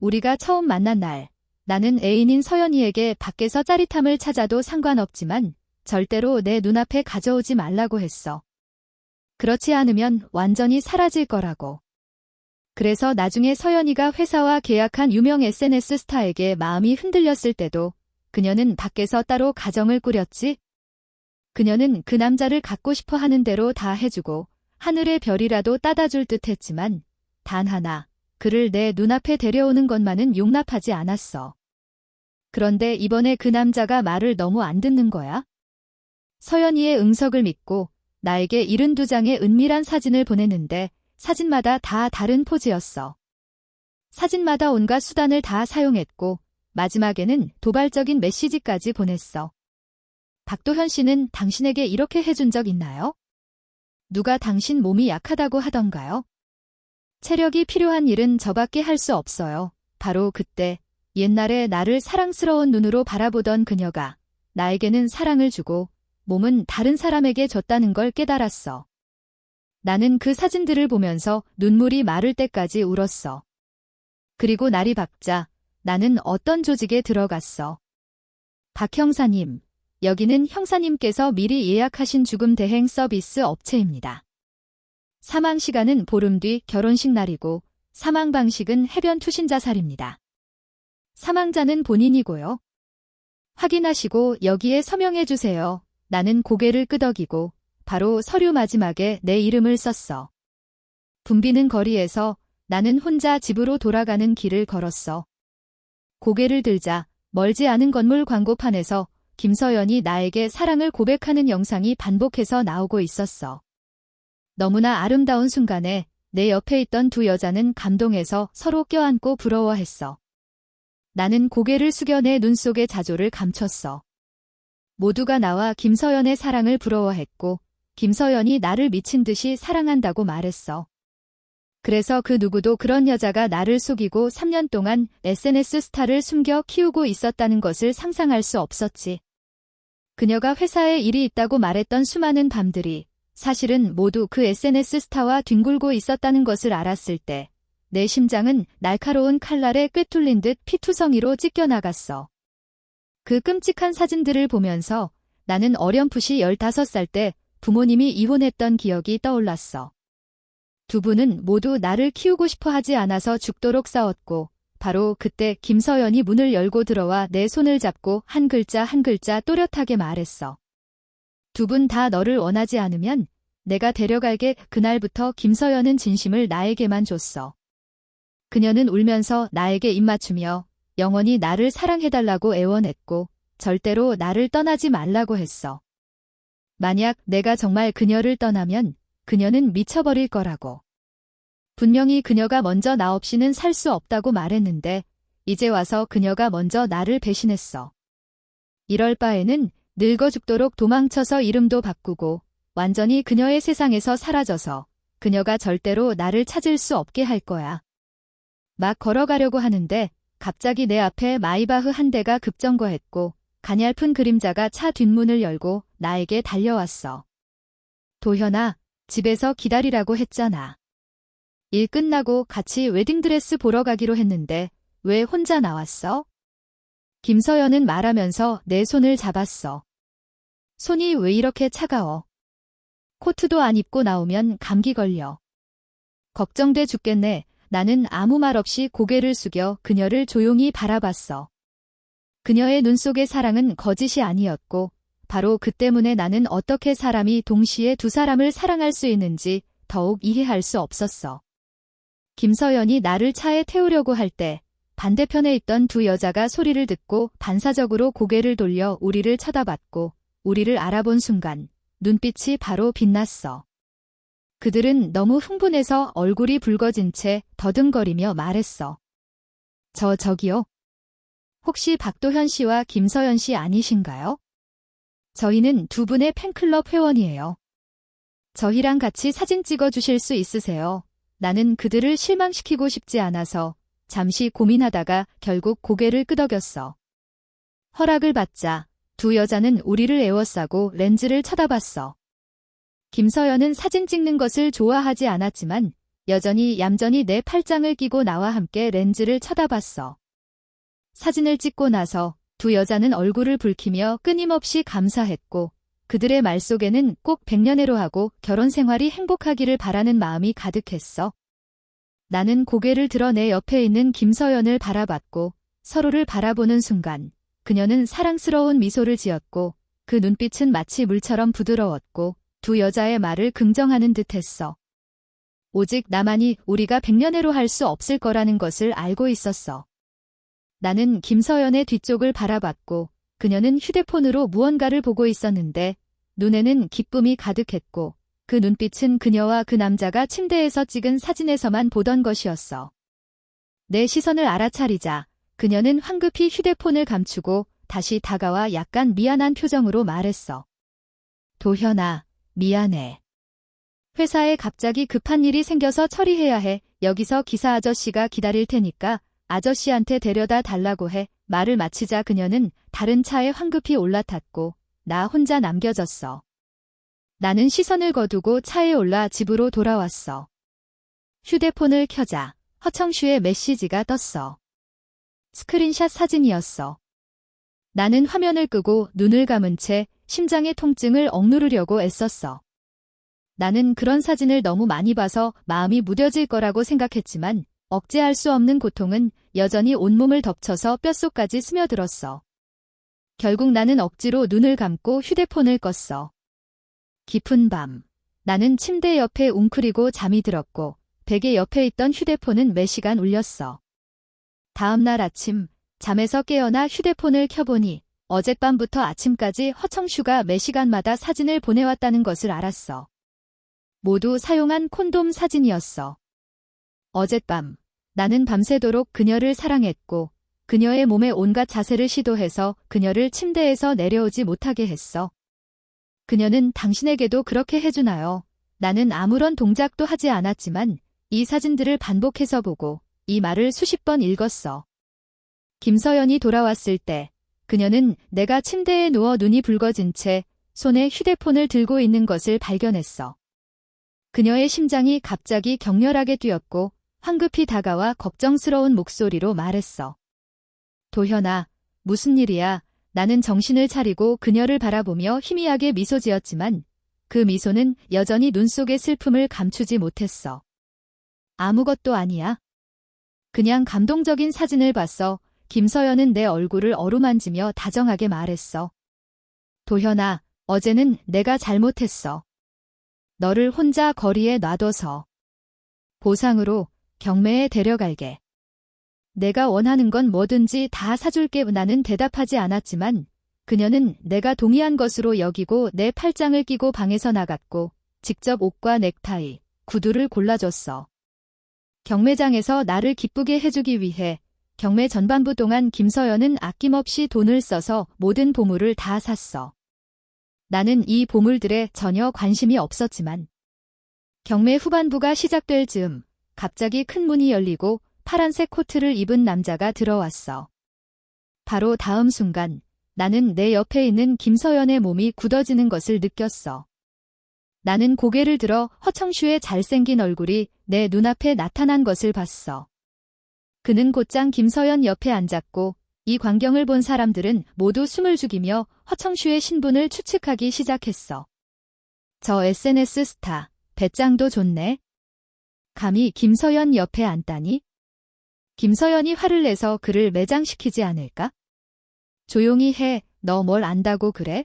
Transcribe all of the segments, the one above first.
우리가 처음 만난 날, 나는 애인인 서연이에게 밖에서 짜릿함을 찾아도 상관없지만 절대로 내 눈앞에 가져오지 말라고 했어. 그렇지 않으면 완전히 사라질 거라고. 그래서 나중에 서연이가 회사와 계약한 유명 SNS 스타에게 마음이 흔들렸을 때도 그녀는 밖에서 따로 가정을 꾸렸지. 그녀는 그 남자를 갖고 싶어 하는 대로 다 해주고 하늘의 별이라도 따다 줄 듯 했지만 단 하나, 그를 내 눈앞에 데려오는 것만은 용납하지 않았어. 그런데 이번에 그 남자가 말을 너무 안 듣는 거야. 서연이의 응석을 믿고 나에게 72장의 은밀한 사진을 보냈는데 사진마다 다 다른 포즈였어. 사진마다 온갖 수단을 다 사용했고 마지막에는 도발적인 메시지까지 보냈어. 박도현 씨는 당신에게 이렇게 해준 적 있나요? 누가 당신 몸이 약하다고 하던가요? 체력이 필요한 일은 저밖에 할 수 없어요. 바로 그때 옛날에 나를 사랑스러운 눈으로 바라보던 그녀가 나에게는 사랑을 주고 몸은 다른 사람에게 줬다는 걸 깨달았어. 나는 그 사진들을 보면서 눈물이 마를 때까지 울었어. 그리고 날이 밝자 나는 어떤 조직에 들어갔어. 박 형사님, 여기는 형사님께서 미리 예약하신 죽음 대행 서비스 업체입니다. 사망 시간은 보름 뒤 결혼식 날이고 사망 방식은 해변 투신자살입니다. 사망자는 본인이고요. 확인하시고 여기에 서명해 주세요. 나는 고개를 끄덕이고 바로 서류 마지막에 내 이름을 썼어. 붐비는 거리에서 나는 혼자 집으로 돌아가는 길을 걸었어. 고개를 들자 멀지 않은 건물 광고판에서 김서연이 나에게 사랑을 고백하는 영상이 반복해서 나오고 있었어. 너무나 아름다운 순간에 내 옆에 있던 두 여자는 감동해서 서로 껴안고 부러워했어. 나는 고개를 숙여 내 눈 속의 자조를 감췄어. 모두가 나와 김서연의 사랑을 부러워했고 김서연이 나를 미친 듯이 사랑한다고 말했어. 그래서 그 누구도 그런 여자가 나를 속이고 3년 동안 SNS 스타를 숨겨 키우고 있었다는 것을 상상할 수 없었지. 그녀가 회사에 일이 있다고 말했던 수많은 밤들이 사실은 모두 그 SNS 스타와 뒹굴고 있었다는 것을 알았을 때 내 심장은 날카로운 칼날에 꿰뚫린 듯 피투성이로 찢겨나갔어. 그 끔찍한 사진들을 보면서 나는 어렴풋이 15살 때 부모님이 이혼했던 기억이 떠올랐어. 두 분은 모두 나를 키우고 싶어 하지 않아서 죽도록 싸웠고 바로 그때 김서연이 문을 열고 들어와 내 손을 잡고 한 글자 한 글자 또렷하게 말했어. 두 분 다 너를 원하지 않으면 내가 데려갈게. 그날부터 김서연은 진심을 나에게만 줬어. 그녀는 울면서 나에게 입맞추며 영원히 나를 사랑해달라고 애원했고 절대로 나를 떠나지 말라고 했어. 만약 내가 정말 그녀를 떠나면 그녀는 미쳐버릴 거라고. 분명히 그녀가 먼저 나 없이는 살 수 없다고 말했는데 이제 와서 그녀가 먼저 나를 배신했어. 이럴 바에는 늙어 죽도록 도망쳐서 이름도 바꾸고 완전히 그녀의 세상에서 사라져서 그녀가 절대로 나를 찾을 수 없게 할 거야. 막 걸어가려고 하는데 갑자기 내 앞에 마이바흐 한 대가 급정거했고 가냘픈 그림자가 차 뒷문을 열고 나에게 달려왔어. 도현아, 집에서 기다리라고 했잖아. 일 끝나고 같이 웨딩드레스 보러 가기로 했는데 왜 혼자 나왔어? 김서연은 말하면서 내 손을 잡았어. 손이 왜 이렇게 차가워? 코트도 안 입고 나오면 감기 걸려. 걱정돼 죽겠네. 나는 아무 말 없이 고개를 숙여 그녀를 조용히 바라봤어. 그녀의 눈 속의 사랑은 거짓이 아니었고 바로 그 때문에 나는 어떻게 사람이 동시에 두 사람을 사랑할 수 있는지 더욱 이해할 수 없었어. 김서연이 나를 차에 태우려고 할 때 반대편에 있던 두 여자가 소리를 듣고 반사적으로 고개를 돌려 우리를 쳐다봤고 우리를 알아본 순간 눈빛이 바로 빛났어. 그들은 너무 흥분해서 얼굴이 붉어진 채 더듬거리며 말했어. 저기요. 혹시 박도현 씨와 김서연 씨 아니신가요? 저희는 두 분의 팬클럽 회원이에요. 저희랑 같이 사진 찍어 주실 수 있으세요? 나는 그들을 실망시키고 싶지 않아서 잠시 고민하다가 결국 고개를 끄덕였어. 허락을 받자 두 여자는 우리를 에워싸고 렌즈를 쳐다봤어. 김서연은 사진 찍는 것을 좋아하지 않았지만 여전히 얌전히 내 팔짱을 끼고 나와 함께 렌즈를 쳐다봤어. 사진을 찍고 나서 두 여자는 얼굴을 붉히며 끊임없이 감사했고 그들의 말 속에는 꼭 백년해로 하고 결혼 생활이 행복하기를 바라는 마음이 가득했어. 나는 고개를 들어 내 옆에 있는 김서연을 바라봤고 서로를 바라보는 순간 그녀는 사랑스러운 미소를 지었고 그 눈빛은 마치 물처럼 부드러웠고 두 여자의 말을 긍정하는 듯했어. 오직 나만이 우리가 백년해로 할 수 없을 거라는 것을 알고 있었어. 나는 김서연의 뒤쪽을 바라봤고 그녀는 휴대폰으로 무언가를 보고 있었는데 눈에는 기쁨이 가득했고 그 눈빛은 그녀와 그 남자가 침대에서 찍은 사진에서만 보던 것이었어. 내 시선을 알아차리자 그녀는 황급히 휴대폰을 감추고 다시 다가와 약간 미안한 표정으로 말했어. 도현아, 미안해. 회사에 갑자기 급한 일이 생겨서 처리해야 해. 여기서 기사 아저씨가 기다릴 테니까 아저씨한테 데려다 달라고 해. 말을 마치자 그녀는 다른 차에 황급히 올라탔고 나 혼자 남겨졌어. 나는 시선을 거두고 차에 올라 집으로 돌아왔어. 휴대폰을 켜자 허청슈의 메시지가 떴어. 스크린샷 사진이었어. 나는 화면을 끄고 눈을 감은 채 심장의 통증을 억누르려고 애썼어. 나는 그런 사진을 너무 많이 봐서 마음이 무뎌질 거라고 생각했지만 억제할 수 없는 고통은 여전히 온몸을 덮쳐서 뼛속까지 스며들었어. 결국 나는 억지로 눈을 감고 휴대폰을 껐어. 깊은 밤, 나는 침대 옆에 웅크리고 잠이 들었고 베개 옆에 있던 휴대폰은 매시간 울렸어. 다음 날 아침, 잠에서 깨어나 휴대폰을 켜보니 어젯밤부터 아침까지 허청슈가 매시간마다 사진을 보내왔다는 것을 알았어. 모두 사용한 콘돔 사진이었어. 어젯밤, 나는 밤새도록 그녀를 사랑했고 그녀의 몸에 온갖 자세를 시도해서 그녀를 침대에서 내려오지 못하게 했어. 그녀는 당신에게도 그렇게 해주나요? 나는 아무런 동작도 하지 않았지만 이 사진들을 반복해서 보고 이 말을 수십 번 읽었어. 김서연이 돌아왔을 때 그녀는 내가 침대에 누워 눈이 붉어진 채 손에 휴대폰을 들고 있는 것을 발견했어. 그녀의 심장이 갑자기 격렬하게 뛰었고 황급히 다가와 걱정스러운 목소리로 말했어. 도현아, 무슨 일이야? 나는 정신을 차리고 그녀를 바라보며 희미하게 미소 지었지만 그 미소는 여전히 눈 속의 슬픔을 감추지 못했어. 아무것도 아니야. 그냥 감동적인 사진을 봤어. 김서연은 내 얼굴을 어루만지며 다정하게 말했어. 도현아, 어제는 내가 잘못했어. 너를 혼자 거리에 놔둬서. 보상으로 경매에 데려갈게. 내가 원하는 건 뭐든지 다 사줄게. 나는 대답하지 않았지만 그녀는 내가 동의한 것으로 여기고 내 팔짱을 끼고 방에서 나갔고 직접 옷과 넥타이, 구두를 골라줬어. 경매장에서 나를 기쁘게 해주기 위해 경매 전반부 동안 김서연은 아낌없이 돈을 써서 모든 보물을 다 샀어. 나는 이 보물들에 전혀 관심이 없었지만 경매 후반부가 시작될 즈음 갑자기 큰 문이 열리고 파란색 코트를 입은 남자가 들어왔어. 바로 다음 순간 나는 내 옆에 있는 김서연의 몸이 굳어지는 것을 느꼈어. 나는 고개를 들어 허청슈의 잘생긴 얼굴이 내 눈앞에 나타난 것을 봤어. 그는 곧장 김서연 옆에 앉았고 이 광경을 본 사람들은 모두 숨을 죽이며 허청슈의 신분을 추측하기 시작했어. 저 SNS 스타, 배짱도 좋네. 감히 김서연 옆에 앉다니? 김서연이 화를 내서 그를 매장시키지 않을까? 조용히 해, 너 뭘 안다고 그래?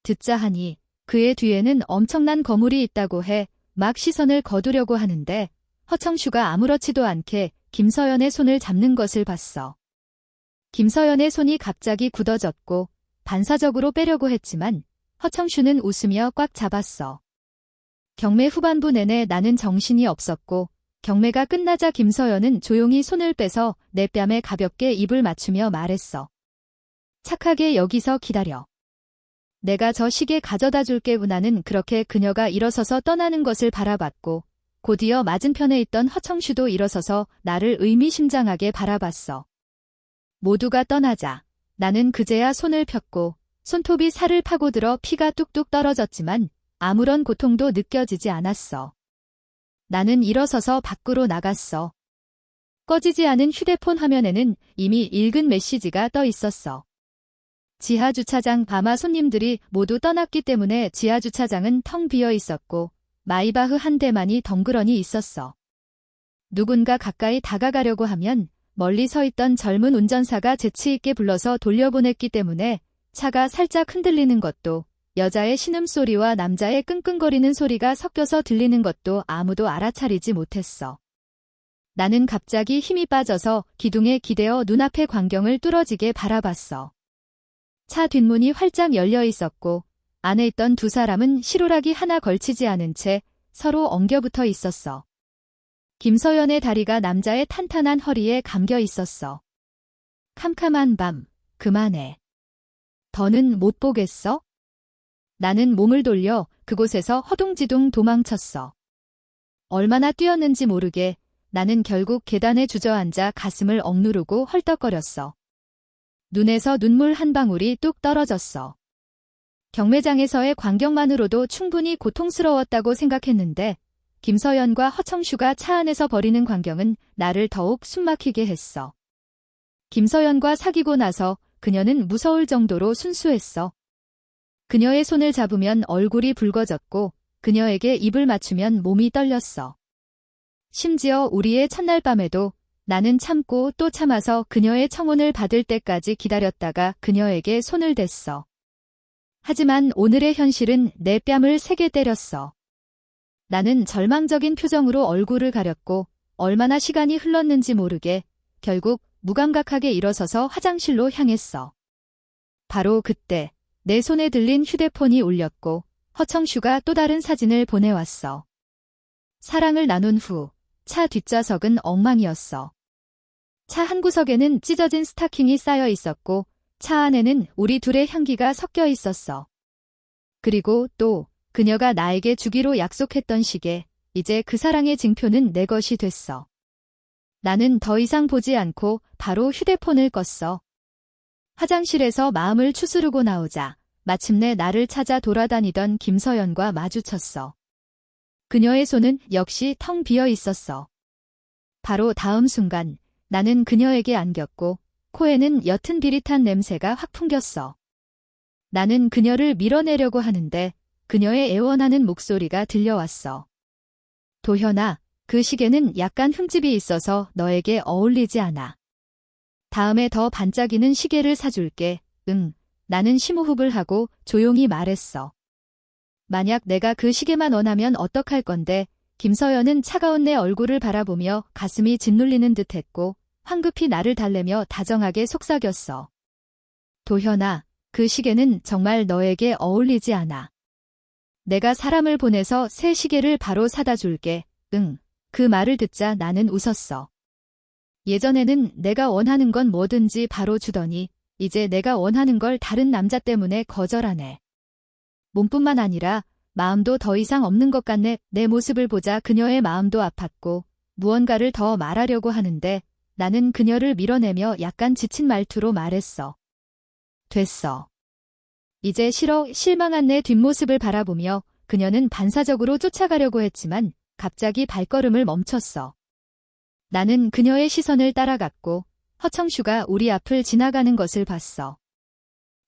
듣자 하니 그의 뒤에는 엄청난 거물이 있다고 해 막 시선을 거두려고 하는데 허청슈가 아무렇지도 않게 김서연의 손을 잡는 것을 봤어. 김서연의 손이 갑자기 굳어졌고 반사적으로 빼려고 했지만 허청슈는 웃으며 꽉 잡았어. 경매 후반부 내내 나는 정신이 없었고 경매가 끝나자 김서연은 조용히 손을 빼서 내 뺨에 가볍게 입을 맞추며 말했어. 착하게 여기서 기다려. 내가 저 시계 가져다 줄게. 나는 그렇게 그녀가 일어서서 떠나는 것을 바라봤고 곧이어 맞은편에 있던 허청슈도 일어서서 나를 의미심장하게 바라봤어. 모두가 떠나자 나는 그제야 손을 폈고 손톱이 살을 파고들어 피가 뚝뚝 떨어졌지만 아무런 고통도 느껴지지 않았어. 나는 일어서서 밖으로 나갔어. 꺼지지 않은 휴대폰 화면에는 이미 읽은 메시지가 떠 있었어. 지하 주차장 아마 손님들이 모두 떠났기 때문에 지하 주차장은 텅 비어 있었고 마이바흐 한 대만이 덩그러니 있었어. 누군가 가까이 다가가려고 하면 멀리 서 있던 젊은 운전사가 재치 있게 불러서 돌려보냈기 때문에 차가 살짝 흔들리는 것도 여자의 신음소리와 남자의 끙끙거리는 소리가 섞여서 들리는 것도 아무도 알아차리지 못했어. 나는 갑자기 힘이 빠져서 기둥에 기대어 눈앞의 광경을 뚫어지게 바라봤어. 차 뒷문이 활짝 열려 있었고 안에 있던 두 사람은 시루라기 하나 걸치지 않은 채 서로 엉겨붙어 있었어. 김서연의 다리가 남자의 탄탄한 허리에 감겨 있었어. 캄캄한 밤, 그만해. 더는 못 보겠어? 나는 몸을 돌려 그곳에서 허둥지둥 도망쳤어. 얼마나 뛰었는지 모르게 나는 결국 계단에 주저앉아 가슴을 억누르고 헐떡거렸어. 눈에서 눈물 한 방울이 뚝 떨어졌어. 경매장에서의 광경만으로도 충분히 고통스러웠다고 생각했는데 김서연과 허청슈가 차 안에서 벌이는 광경은 나를 더욱 숨막히게 했어. 김서연과 사귀고 나서 그녀는 무서울 정도로 순수했어. 그녀의 손을 잡으면 얼굴이 붉어졌고 그녀에게 입을 맞추면 몸이 떨렸어. 심지어 우리의 첫날 밤에도 나는 참고 또 참아서 그녀의 청혼을 받을 때까지 기다렸다가 그녀에게 손을 댔어. 하지만 오늘의 현실은 내 뺨을 세게 때렸어. 나는 절망적인 표정으로 얼굴을 가렸고 얼마나 시간이 흘렀는지 모르게 결국 무감각하게 일어서서 화장실로 향했어. 바로 그때 내 손에 들린 휴대폰이 울렸고 허청슈가 또 다른 사진을 보내왔어. 사랑을 나눈 후 차 뒷좌석은 엉망이었어. 차 한 구석에는 찢어진 스타킹이 쌓여 있었고 차 안에는 우리 둘의 향기가 섞여 있었어. 그리고 또 그녀가 나에게 주기로 약속했던 시계, 이제 그 사랑의 증표는 내 것이 됐어. 나는 더 이상 보지 않고 바로 휴대폰을 껐어. 화장실에서 마음을 추스르고 나오자 마침내 나를 찾아 돌아다니던 김서연과 마주쳤어. 그녀의 손은 역시 텅 비어 있었어. 바로 다음 순간 나는 그녀에게 안겼고 코에는 옅은 비릿한 냄새가 확 풍겼어. 나는 그녀를 밀어내려고 하는데 그녀의 애원하는 목소리가 들려왔어. 도현아, 그 시계는 약간 흠집이 있어서 너에게 어울리지 않아. 다음에 더 반짝이는 시계를 사줄게. 응, 나는 심호흡을 하고 조용히 말했어. 만약 내가 그 시계만 원하면 어떡할 건데? 김서연은 차가운 내 얼굴을 바라보며 가슴이 짓눌리는 듯 했고 황급히 나를 달래며 다정하게 속삭였어. 도현아, 그 시계는 정말 너에게 어울리지 않아. 내가 사람을 보내서 새 시계를 바로 사다 줄게. 응, 그 말을 듣자 나는 웃었어. 예전에는 내가 원하는 건 뭐든지 바로 주더니 이제 내가 원하는 걸 다른 남자 때문에 거절하네. 몸뿐만 아니라 마음도 더 이상 없는 것 같네. 내 모습을 보자 그녀의 마음도 아팠고 무언가를 더 말하려고 하는데 나는 그녀를 밀어내며 약간 지친 말투로 말했어. 됐어. 이제 싫어. 실망한 내 뒷모습을 바라보며 그녀는 반사적으로 쫓아가려고 했지만 갑자기 발걸음을 멈췄어. 나는 그녀의 시선을 따라갔고 허청슈가 우리 앞을 지나가는 것을 봤어.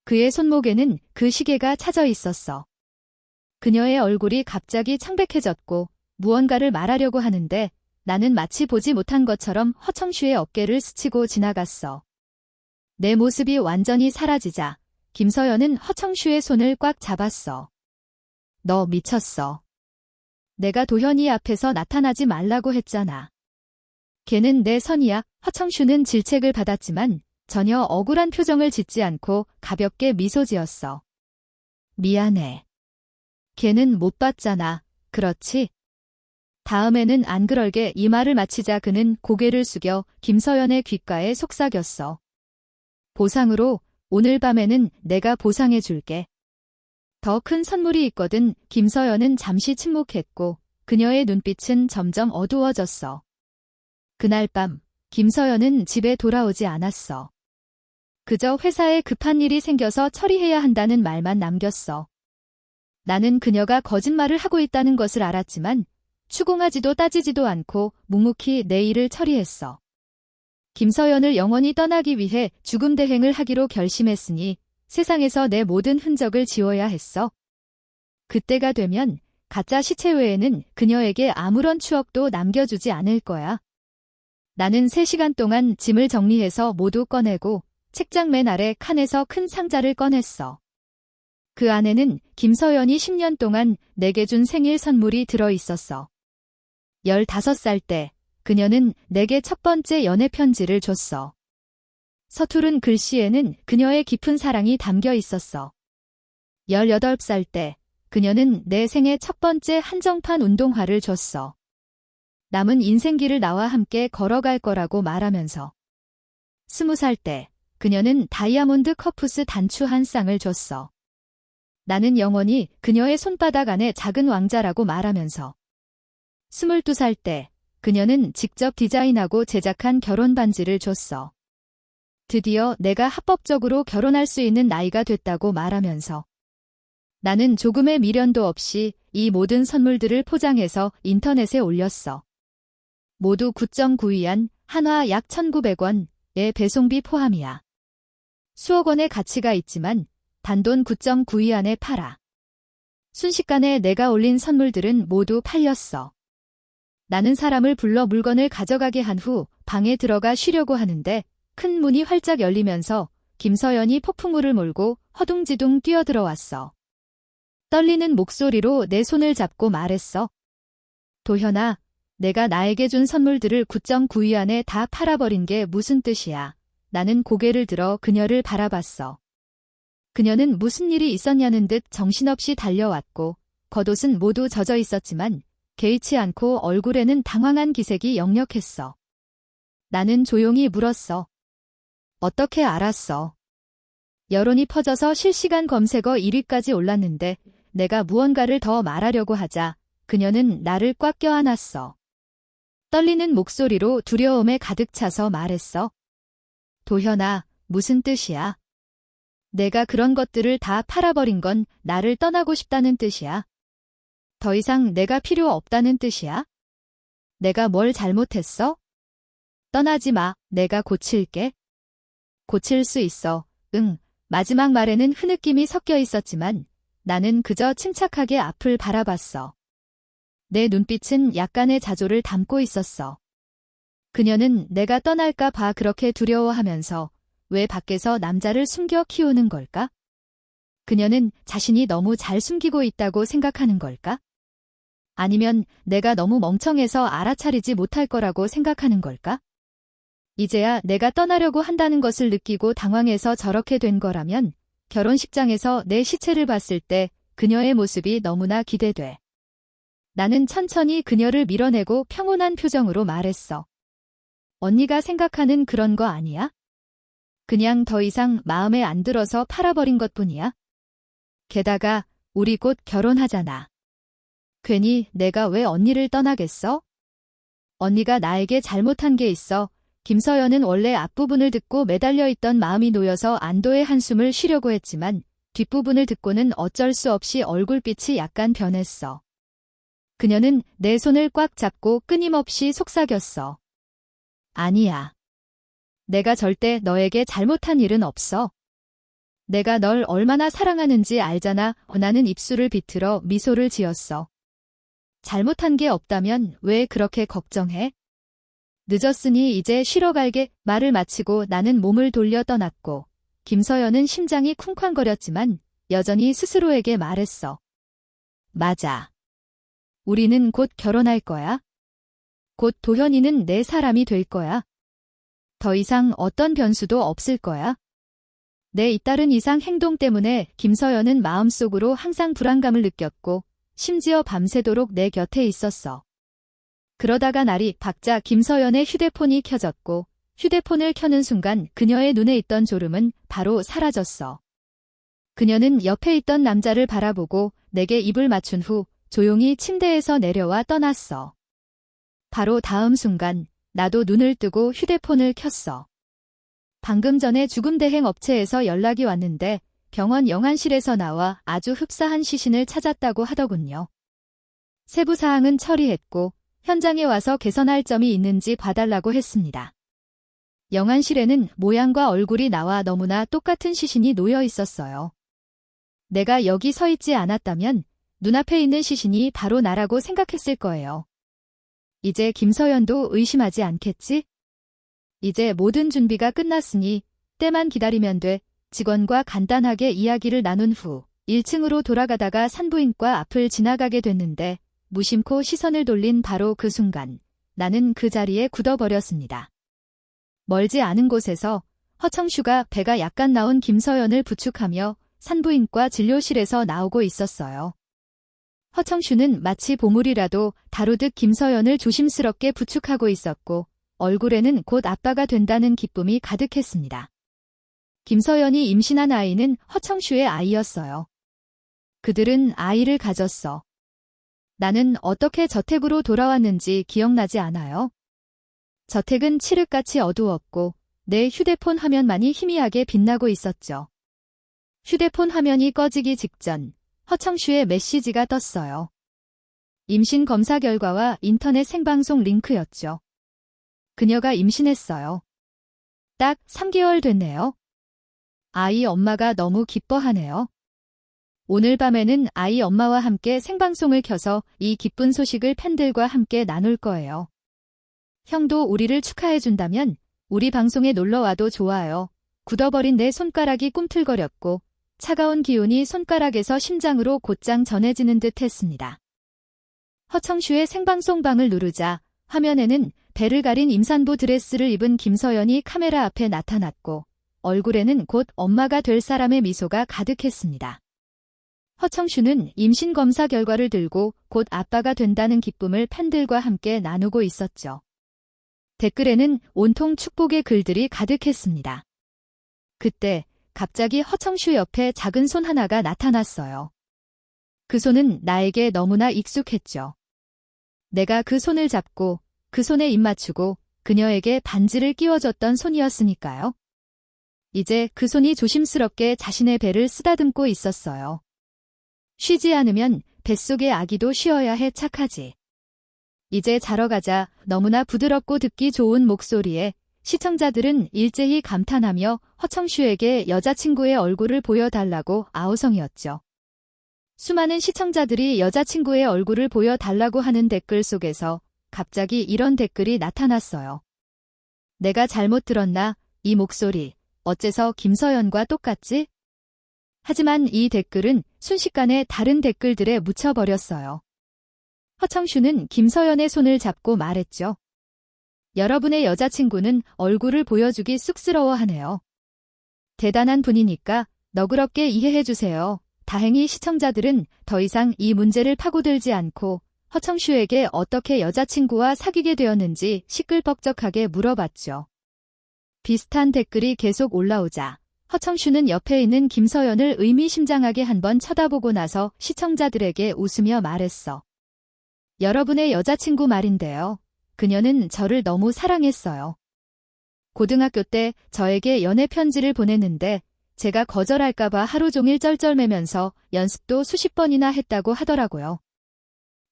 그의 손목에는 그 시계가 차져 있었어. 그녀의 얼굴이 갑자기 창백해졌고 무언가를 말하려고 하는데 나는 마치 보지 못한 것처럼 허청슈의 어깨를 스치고 지나갔어. 내 모습이 완전히 사라지자 김서연은 허청슈의 손을 꽉 잡았어. 너 미쳤어. 내가 도현이 앞에서 나타나지 말라고 했잖아. 걔는 내 선이야. 허청슈는 질책을 받았지만 전혀 억울한 표정을 짓지 않고 가볍게 미소 지었어. 미안해. 걔는 못 봤잖아. 그렇지? 다음에는 안 그럴게. 이 말을 마치자 그는 고개를 숙여 김서연의 귓가에 속삭였어. 보상으로 오늘 밤에는 내가 보상해 줄게. 더 큰 선물이 있거든. 김서연은 잠시 침묵했고 그녀의 눈빛은 점점 어두워졌어. 그날 밤 김서연은 집에 돌아오지 않았어. 그저 회사에 급한 일이 생겨서 처리해야 한다는 말만 남겼어. 나는 그녀가 거짓말을 하고 있다는 것을 알았지만 추궁하지도 따지지도 않고 묵묵히 내 일을 처리했어. 김서연을 영원히 떠나기 위해 죽음 대행을 하기로 결심했으니 세상에서 내 모든 흔적을 지워야 했어. 그때가 되면 가짜 시체 외에는 그녀에게 아무런 추억도 남겨주지 않을 거야. 나는 3시간 동안 짐을 정리해서 모두 꺼내고 책장 맨 아래 칸에서 큰 상자를 꺼냈어. 그 안에는 김서연이 10년 동안 내게 준 생일 선물이 들어 있었어. 15살 때 그녀는 내게 첫 번째 연애 편지를 줬어. 서투른 글씨에는 그녀의 깊은 사랑이 담겨 있었어. 18살 때 그녀는 내 생애 첫 번째 한정판 운동화를 줬어. 남은 인생길을 나와 함께 걸어갈 거라고 말하면서. 20살 때 그녀는 다이아몬드 커프스 단추 한 쌍을 줬어. 나는 영원히 그녀의 손바닥 안에 작은 왕자라고 말하면서. 22살 때 그녀는 직접 디자인하고 제작한 결혼 반지를 줬어. 드디어 내가 합법적으로 결혼할 수 있는 나이가 됐다고 말하면서. 나는 조금의 미련도 없이 이 모든 선물들을 포장해서 인터넷에 올렸어. 모두 9.9위안, 한화 약 1,900원의 배송비 포함이야. 수억 원의 가치가 있지만 단돈 9.9위안에 팔아. 순식간에 내가 올린 선물들은 모두 팔렸어. 나는 사람을 불러 물건을 가져가게 한 후 방에 들어가 쉬려고 하는데 큰 문이 활짝 열리면서 김서연이 폭풍우를 몰고 허둥지둥 뛰어들어왔어. 떨리는 목소리로 내 손을 잡고 말했어. 도현아, 내가 나에게 준 선물들을 9.9위안에 다 팔아버린 게 무슨 뜻이야? 나는 고개를 들어 그녀를 바라봤어. 그녀는 무슨 일이 있었냐는 듯 정신없이 달려왔고 겉옷은 모두 젖어 있었지만 개의치 않고 얼굴에는 당황한 기색이 역력했어. 나는 조용히 물었어. 어떻게 알았어? 여론이 퍼져서 실시간 검색어 1위까지 올랐는데 내가 무언가를 더 말하려고 하자 그녀는 나를 꽉 껴안았어. 떨리는 목소리로 두려움에 가득 차서 말했어. 도현아, 무슨 뜻이야? 내가 그런 것들을 다 팔아버린 건 나를 떠나고 싶다는 뜻이야? 더 이상 내가 필요 없다는 뜻이야? 내가 뭘 잘못했어? 떠나지 마, 내가 고칠게. 고칠 수 있어, 응. 마지막 말에는 흐느낌이 섞여 있었지만 나는 그저 침착하게 앞을 바라봤어. 내 눈빛은 약간의 자조를 담고 있었어. 그녀는 내가 떠날까 봐 그렇게 두려워하면서 왜 밖에서 남자를 숨겨 키우는 걸까? 그녀는 자신이 너무 잘 숨기고 있다고 생각하는 걸까? 아니면 내가 너무 멍청해서 알아차리지 못할 거라고 생각하는 걸까? 이제야 내가 떠나려고 한다는 것을 느끼고 당황해서 저렇게 된 거라면 결혼식장에서 내 시체를 봤을 때 그녀의 모습이 너무나 기대돼. 나는 천천히 그녀를 밀어내고 평온한 표정으로 말했어. 언니가 생각하는 그런 거 아니야? 그냥 더 이상 마음에 안 들어서 팔아버린 것뿐이야. 게다가 우리 곧 결혼하잖아. 괜히 내가 왜 언니를 떠나겠어? 언니가 나에게 잘못한 게 있어. 김서연은 원래 앞부분을 듣고 매달려 있던 마음이 놓여서 안도의 한숨을 쉬려고 했지만 뒷부분을 듣고는 어쩔 수 없이 얼굴빛이 약간 변했어. 그녀는 내 손을 꽉 잡고 끊임없이 속삭였어. 아니야. 내가 절대 너에게 잘못한 일은 없어. 내가 널 얼마나 사랑하는지 알잖아. 나는 입술을 비틀어 미소를 지었어. 잘못한 게 없다면 왜 그렇게 걱정해? 늦었으니 이제 쉬러 갈게. 말을 마치고 나는 몸을 돌려 떠났고 김서연은 심장이 쿵쾅거렸지만 여전히 스스로에게 말했어. 맞아. 우리는 곧 결혼할 거야. 곧 도현이는 내 사람이 될 거야. 더 이상 어떤 변수도 없을 거야. 내 잇따른 이상 행동 때문에 김서연은 마음속으로 항상 불안감을 느꼈고 심지어 밤새도록 내 곁에 있었어. 그러다가 날이 밝자 김서연의 휴대폰이 켜졌고 휴대폰을 켜는 순간 그녀의 눈에 있던 졸음은 바로 사라졌어. 그녀는 옆에 있던 남자를 바라보고 내게 입을 맞춘 후 조용히 침대에서 내려와 떠났어. 바로 다음 순간 나도 눈을 뜨고 휴대폰을 켰어. 방금 전에 죽음대행 업체에서 연락이 왔는데 병원 영안실에서 나와 아주 흡사한 시신을 찾았다고 하더군요. 세부사항은 처리했고 현장에 와서 개선할 점이 있는지 봐달라고 했습니다. 영안실에는 모양과 얼굴이 나와 너무나 똑같은 시신이 놓여 있었어요. 내가 여기 서 있지 않았다면 눈앞에 있는 시신이 바로 나라고 생각했을 거예요. 이제 김서연도 의심하지 않겠지? 이제 모든 준비가 끝났으니 때만 기다리면 돼. 직원과 간단하게 이야기를 나눈 후 1층으로 돌아가다가 산부인과 앞을 지나가게 됐는데 무심코 시선을 돌린 바로 그 순간 나는 그 자리에 굳어버렸습니다. 멀지 않은 곳에서 허청슈가 배가 약간 나온 김서연을 부축하며 산부인과 진료실에서 나오고 있었어요. 허청슈는 마치 보물이라도 다루듯 김서연을 조심스럽게 부축하고 있었고 얼굴에는 곧 아빠가 된다는 기쁨이 가득했습니다. 김서연이 임신한 아이는 허청슈의 아이였어요. 그들은 아이를 가졌어. 나는 어떻게 저택으로 돌아왔는지 기억나지 않아요? 저택은 칠흑같이 어두웠고 내 휴대폰 화면만이 희미하게 빛나고 있었죠. 휴대폰 화면이 꺼지기 직전 허청슈의 메시지가 떴어요. 임신 검사 결과와 인터넷 생방송 링크였죠. 그녀가 임신했어요. 딱 3개월 됐네요. 아이 엄마가 너무 기뻐하네요. 오늘 밤에는 아이 엄마와 함께 생방송을 켜서 이 기쁜 소식을 팬들과 함께 나눌 거예요. 형도 우리를 축하해준다면 우리 방송에 놀러와도 좋아요. 굳어버린 내 손가락이 꿈틀거렸고 차가운 기운이 손가락에서 심장으로 곧장 전해지는 듯 했습니다. 허청슈의 생방송방을 누르자 화면에는 배를 가린 임산부 드레스를 입은 김서연이 카메라 앞에 나타났고 얼굴에는 곧 엄마가 될 사람의 미소가 가득했습니다. 허청슈는 임신 검사 결과를 들고 곧 아빠가 된다는 기쁨을 팬들과 함께 나누고 있었죠. 댓글에는 온통 축복의 글들이 가득했습니다. 그때 갑자기 허청슈 옆에 작은 손 하나가 나타났어요. 그 손은 나에게 너무나 익숙했죠. 내가 그 손을 잡고 그 손에 입 맞추고 그녀에게 반지를 끼워줬던 손이었으니까요. 이제 그 손이 조심스럽게 자신의 배를 쓰다듬고 있었어요. 쉬지 않으면 뱃속의 아기도 쉬어야 해 착하지. 이제 자러 가자. 너무나 부드럽고 듣기 좋은 목소리에 시청자들은 일제히 감탄하며 허청슈에게 여자친구의 얼굴을 보여달라고 아우성이었죠. 수많은 시청자들이 여자친구의 얼굴을 보여달라고 하는 댓글 속에서 갑자기 이런 댓글이 나타났어요. 내가 잘못 들었나? 이 목소리, 어째서 김서연과 똑같지? 하지만 이 댓글은 순식간에 다른 댓글들에 묻혀버렸어요. 허청슈는 김서연의 손을 잡고 말했죠. 여러분의 여자친구는 얼굴을 보여주기 쑥스러워하네요. 대단한 분이니까 너그럽게 이해해주세요. 다행히 시청자들은 더 이상 이 문제를 파고들지 않고 허청슈에게 어떻게 여자친구와 사귀게 되었는지 시끌벅적하게 물어봤죠. 비슷한 댓글이 계속 올라오자 허청슈는 옆에 있는 김서연을 의미심장하게 한번 쳐다보고 나서 시청자들에게 웃으며 말했어. 여러분의 여자친구 말인데요. 그녀는 저를 너무 사랑했어요. 고등학교 때 저에게 연애 편지를 보냈는데 제가 거절할까봐 하루 종일 쩔쩔매면서 연습도 수십 번이나 했다고 하더라고요.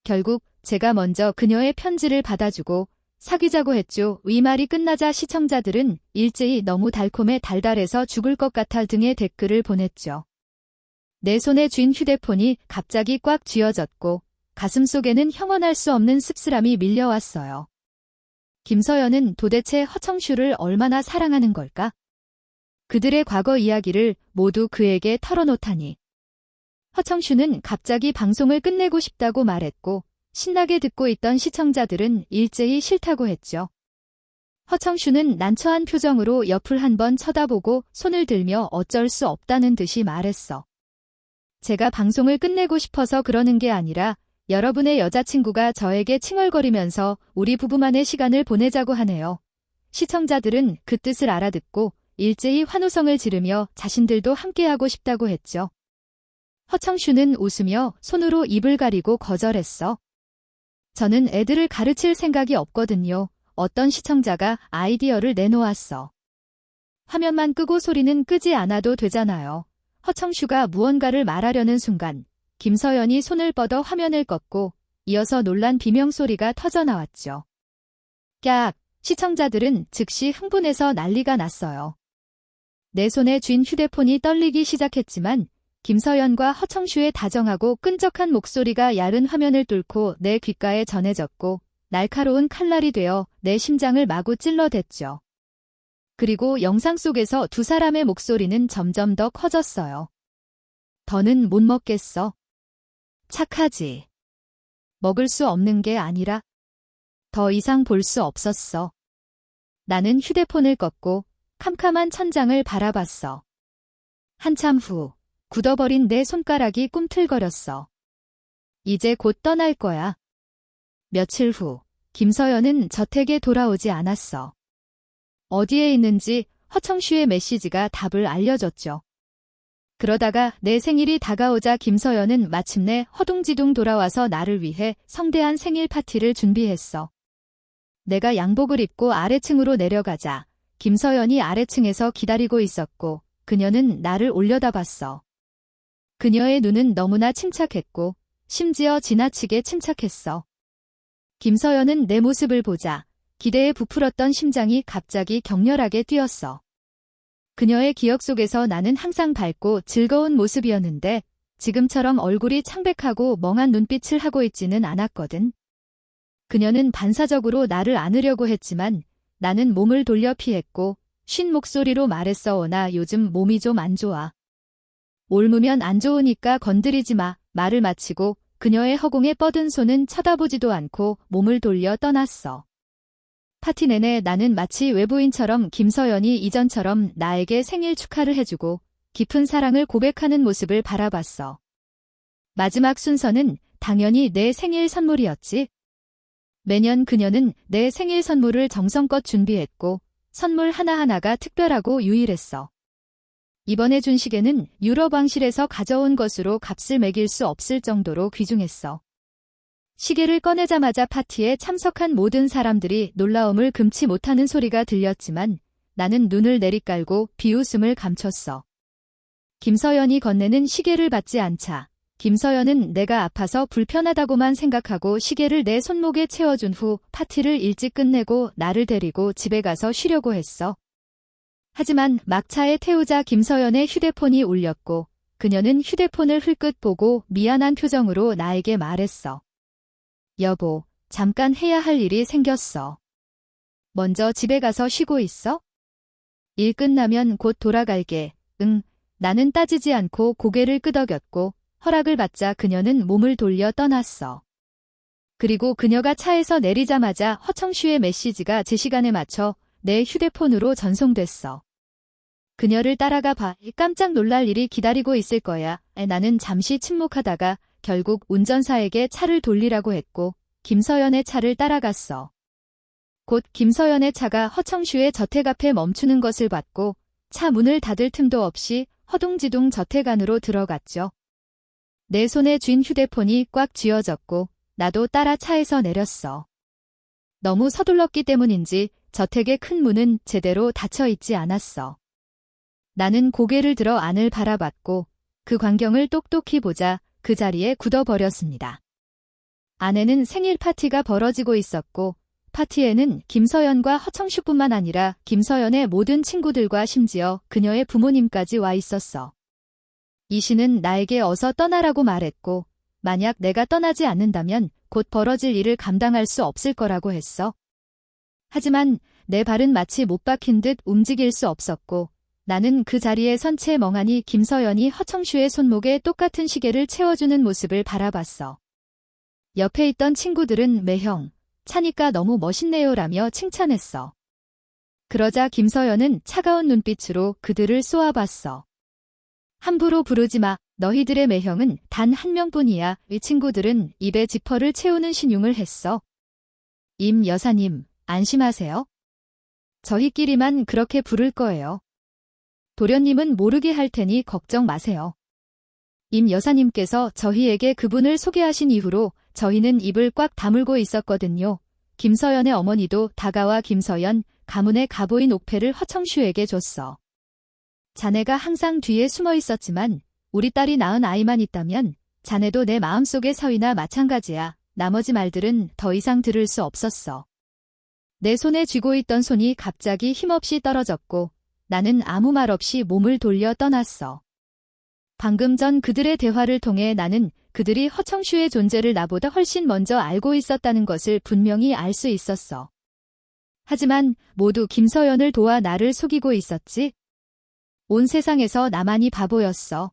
결국 제가 먼저 그녀의 편지를 받아주고 사귀자고 했죠. 이 말이 끝나자 시청자들은 일제히 너무 달콤해 달달해서 죽을 것 같아 등의 댓글을 보냈죠. 내 손에 쥔 휴대폰이 갑자기 꽉 쥐어졌고 가슴속에는 형언할 수 없는 씁쓸함이 밀려왔어요. 김서연은 도대체 허청슈를 얼마나 사랑하는 걸까? 그들의 과거 이야기를 모두 그에게 털어놓다니. 허청슈는 갑자기 방송을 끝내고 싶다고 말했고 신나게 듣고 있던 시청자들은 일제히 싫다고 했죠. 허청슈는 난처한 표정으로 옆을 한번 쳐다보고 손을 들며 어쩔 수 없다는 듯이 말했어. 제가 방송을 끝내고 싶어서 그러는 게 아니라 여러분의 여자친구가 저에게 칭얼거리면서 우리 부부만의 시간을 보내자고 하네요. 시청자들은 그 뜻을 알아듣고 일제히 환호성을 지르며 자신들도 함께하고 싶다고 했죠. 허청슈는 웃으며 손으로 입을 가리고 거절했어. 저는 애들을 가르칠 생각이 없거든요. 어떤 시청자가 아이디어를 내놓았어. 화면만 끄고 소리는 끄지 않아도 되잖아요. 허청슈가 무언가를 말하려는 순간 김서연이 손을 뻗어 화면을 껐고 이어서 놀란 비명소리가 터져나왔죠. 깍! 시청자들은 즉시 흥분해서 난리가 났어요. 내 손에 쥔 휴대폰이 떨리기 시작했지만 김서연과 허청슈의 다정하고 끈적한 목소리가 야른 화면을 뚫고 내 귓가에 전해졌고 날카로운 칼날이 되어 내 심장을 마구 찔러댔죠. 그리고 영상 속에서 두 사람의 목소리는 점점 더 커졌어요. 더는 못 먹겠어. 착하지. 먹을 수 없는 게 아니라 더 이상 볼 수 없었어. 나는 휴대폰을 껐고 캄캄한 천장을 바라봤어. 한참 후 굳어버린 내 손가락이 꿈틀거렸어. 이제 곧 떠날 거야. 며칠 후 김서연은 저택에 돌아오지 않았어. 어디에 있는지 허청슈의 메시지가 답을 알려줬죠. 그러다가 내 생일이 다가오자 김서연은 마침내 허둥지둥 돌아와서 나를 위해 성대한 생일 파티를 준비했어. 내가 양복을 입고 아래층으로 내려가자 김서연이 아래층에서 기다리고 있었고 그녀는 나를 올려다봤어. 그녀의 눈은 너무나 침착했고 심지어 지나치게 침착했어. 김서연은 내 모습을 보자 기대에 부풀었던 심장이 갑자기 격렬하게 뛰었어. 그녀의 기억 속에서 나는 항상 밝고 즐거운 모습이었는데 지금처럼 얼굴이 창백하고 멍한 눈빛을 하고 있지는 않았거든. 그녀는 반사적으로 나를 안으려고 했지만 나는 몸을 돌려 피했고 쉰 목소리로 말했어. 나 요즘 몸이 좀 안 좋아. 옮으면 안 좋으니까 건드리지 마. 말을 마치고 그녀의 허공에 뻗은 손은 쳐다보지도 않고 몸을 돌려 떠났어. 파티 내내 나는 마치 외부인처럼 김서연이 이전처럼 나에게 생일 축하를 해주고 깊은 사랑을 고백하는 모습을 바라봤어. 마지막 순서는 당연히 내 생일 선물이었지. 매년 그녀는 내 생일 선물을 정성껏 준비했고 선물 하나하나가 특별하고 유일했어. 이번에 준 시계는 유럽 왕실에서 가져온 것으로 값을 매길 수 없을 정도로 귀중했어. 시계를 꺼내자마자 파티에 참석한 모든 사람들이 놀라움을 금치 못하는 소리가 들렸지만 나는 눈을 내리깔고 비웃음을 감췄어. 김서연이 건네는 시계를 받지 않자 김서연은 내가 아파서 불편하다고만 생각하고 시계를 내 손목에 채워준 후 파티를 일찍 끝내고 나를 데리고 집에 가서 쉬려고 했어. 하지만 막차에 태우자 김서연의 휴대폰이 울렸고 그녀는 휴대폰을 흘끗 보고 미안한 표정으로 나에게 말했어. 여보, 잠깐 해야 할 일이 생겼어. 먼저 집에 가서 쉬고 있어? 일 끝나면 곧 돌아갈게. 응. 나는 따지지 않고 고개를 끄덕였고 허락을 받자 그녀는 몸을 돌려 떠났어. 그리고 그녀가 차에서 내리자마자 허청슈의 메시지가 제 시간에 맞춰 내 휴대폰으로 전송됐어. 그녀를 따라가 봐. 깜짝 놀랄 일이 기다리고 있을 거야. 나는 잠시 침묵하다가 결국 운전사에게 차를 돌리라고 했고 김서연의 차를 따라갔어. 곧 김서연의 차가 허청슈의 저택 앞에 멈추는 것을 봤고 차 문을 닫을 틈도 없이 허둥지둥 저택 안으로 들어갔죠. 내 손에 쥔 휴대폰이 꽉 쥐어졌고 나도 따라 차에서 내렸어. 너무 서둘렀기 때문인지 저택의 큰 문은 제대로 닫혀 있지 않았어. 나는 고개를 들어 안을 바라봤고 그 광경을 똑똑히 보자 그 자리에 굳어버렸습니다. 안에는 생일 파티가 벌어지고 있었고 파티에는 김서연과 허청슈뿐만 아니라 김서연의 모든 친구들과 심지어 그녀의 부모님까지 와 있었어. 이 씨는 나에게 어서 떠나라고 말했고 만약 내가 떠나지 않는다면 곧 벌어질 일을 감당할 수 없을 거라고 했어. 하지만 내 발은 마치 못 박힌 듯 움직일 수 없었고 나는 그 자리에 선 채 멍하니 김서연이 허청슈의 손목에 똑같은 시계를 채워주는 모습을 바라봤어. 옆에 있던 친구들은 매형, 차니까 너무 멋있네요라며 칭찬했어. 그러자 김서연은 차가운 눈빛으로 그들을 쏘아봤어. 함부로 부르지 마. 너희들의 매형은 단 한 명뿐이야. 이 친구들은 입에 지퍼를 채우는 신용을 했어. 임 여사님, 안심하세요. 저희끼리만 그렇게 부를 거예요. 도련님은 모르게 할 테니 걱정 마세요. 임 여사님께서 저희에게 그분을 소개하신 이후로 저희는 입을 꽉 다물고 있었거든요. 김서연의 어머니도 다가와 김서연, 가문의 가보인 옥패를 허청슈에게 줬어. 자네가 항상 뒤에 숨어 있었지만 우리 딸이 낳은 아이만 있다면 자네도 내 마음속의 서위나 마찬가지야. 나머지 말들은 더 이상 들을 수 없었어. 내 손에 쥐고 있던 손이 갑자기 힘없이 떨어졌고 나는 아무 말 없이 몸을 돌려 떠났어. 방금 전 그들의 대화를 통해 나는 그들이 허청슈의 존재를 나보다 훨씬 먼저 알고 있었다는 것을 분명히 알 수 있었어. 하지만 모두 김서연을 도와 나를 속이고 있었지? 온 세상에서 나만이 바보였어.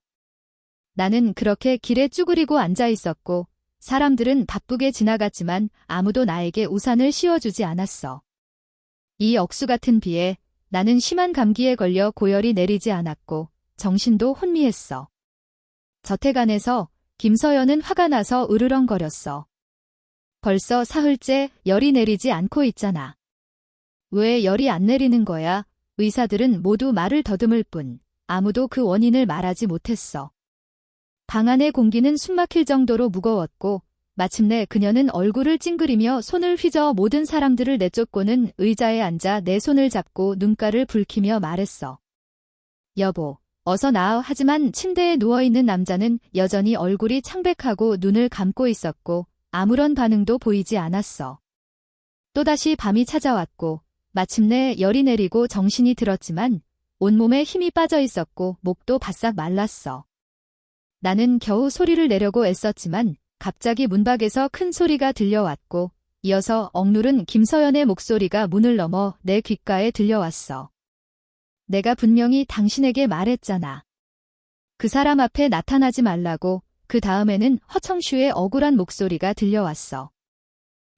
나는 그렇게 길에 쭈그리고 앉아 있었고 사람들은 바쁘게 지나갔지만 아무도 나에게 우산을 씌워주지 않았어. 이 억수 같은 비에 나는 심한 감기에 걸려 고열이 내리지 않았고 정신도 혼미했어. 저택 안에서 김서연은 화가 나서 으르렁거렸어. 벌써 사흘째 열이 내리지 않고 있잖아. 왜 열이 안 내리는 거야? 의사들은 모두 말을 더듬을 뿐 아무도 그 원인을 말하지 못했어. 방 안의 공기는 숨막힐 정도로 무거웠고 마침내 그녀는 얼굴을 찡그리며 손을 휘저어 모든 사람들을 내쫓고는 의자에 앉아 내 손을 잡고 눈가를 붉히며 말했어. 여보, 어서 나아. 하지만 침대에 누워있는 남자는 여전히 얼굴이 창백하고 눈을 감고 있었고 아무런 반응도 보이지 않았어. 또다시 밤이 찾아왔고 마침내 열이 내리고 정신이 들었지만 온몸에 힘이 빠져 있었고 목도 바싹 말랐어. 나는 겨우 소리를 내려고 애썼지만 갑자기 문밖에서 큰 소리가 들려왔고 이어서 억누른 김서연의 목소리가 문을 넘어 내 귓가에 들려왔어. 내가 분명히 당신에게 말했잖아. 그 사람 앞에 나타나지 말라고. 그 다음에는 허청슈의 억울한 목소리가 들려왔어.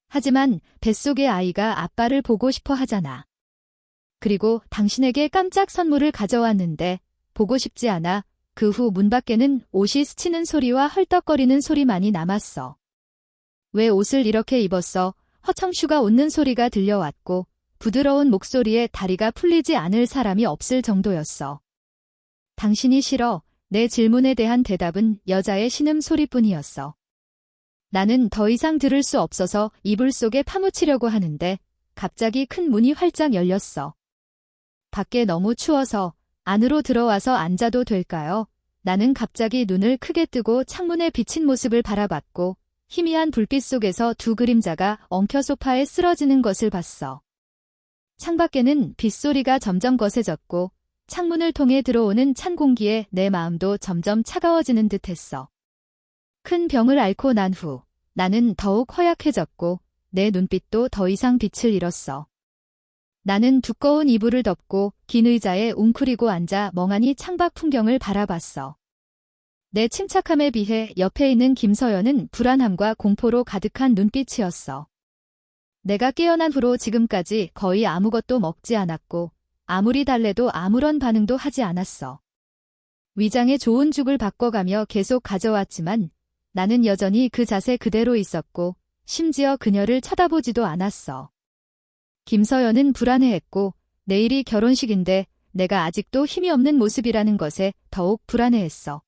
하지만 뱃속의 아이가 아빠를 보고 싶어 하잖아. 그리고 당신에게 깜짝 선물을 가져왔는데 보고 싶지 않아. 그 후 문 밖에는 옷이 스치는 소리와 헐떡거리는 소리만이 남았어. 왜 옷을 이렇게 입었어? 허청슈가 웃는 소리가 들려왔고 부드러운 목소리에 다리가 풀리지 않을 사람이 없을 정도였어. 당신이 싫어. 내 질문에 대한 대답은 여자의 신음소리뿐이었어. 나는 더 이상 들을 수 없어서 이불 속에 파묻히려고 하는데 갑자기 큰 문이 활짝 열렸어. 밖에 너무 추워서 안으로 들어와서 앉아도 될까요? 나는 갑자기 눈을 크게 뜨고 창문에 비친 모습을 바라봤고 희미한 불빛 속에서 두 그림자가 엉켜 소파에 쓰러지는 것을 봤어. 창밖에는 빗소리가 점점 거세졌고 창문을 통해 들어오는 찬 공기에 내 마음도 점점 차가워지는 듯했어. 큰 병을 앓고 난 후 나는 더욱 허약해졌고 내 눈빛도 더 이상 빛을 잃었어. 나는 두꺼운 이불을 덮고 긴 의자에 웅크리고 앉아 멍하니 창밖 풍경을 바라봤어. 내 침착함에 비해 옆에 있는 김서연은 불안함과 공포로 가득한 눈빛이었어. 내가 깨어난 후로 지금까지 거의 아무것도 먹지 않았고 아무리 달래도 아무런 반응도 하지 않았어. 위장에 좋은 죽을 바꿔가며 계속 가져왔지만 나는 여전히 그 자세 그대로 있었고 심지어 그녀를 쳐다보지도 않았어. 김서연은 불안해했고 내일이 결혼식인데 내가 아직도 힘이 없는 모습이라는 것에 더욱 불안해했어.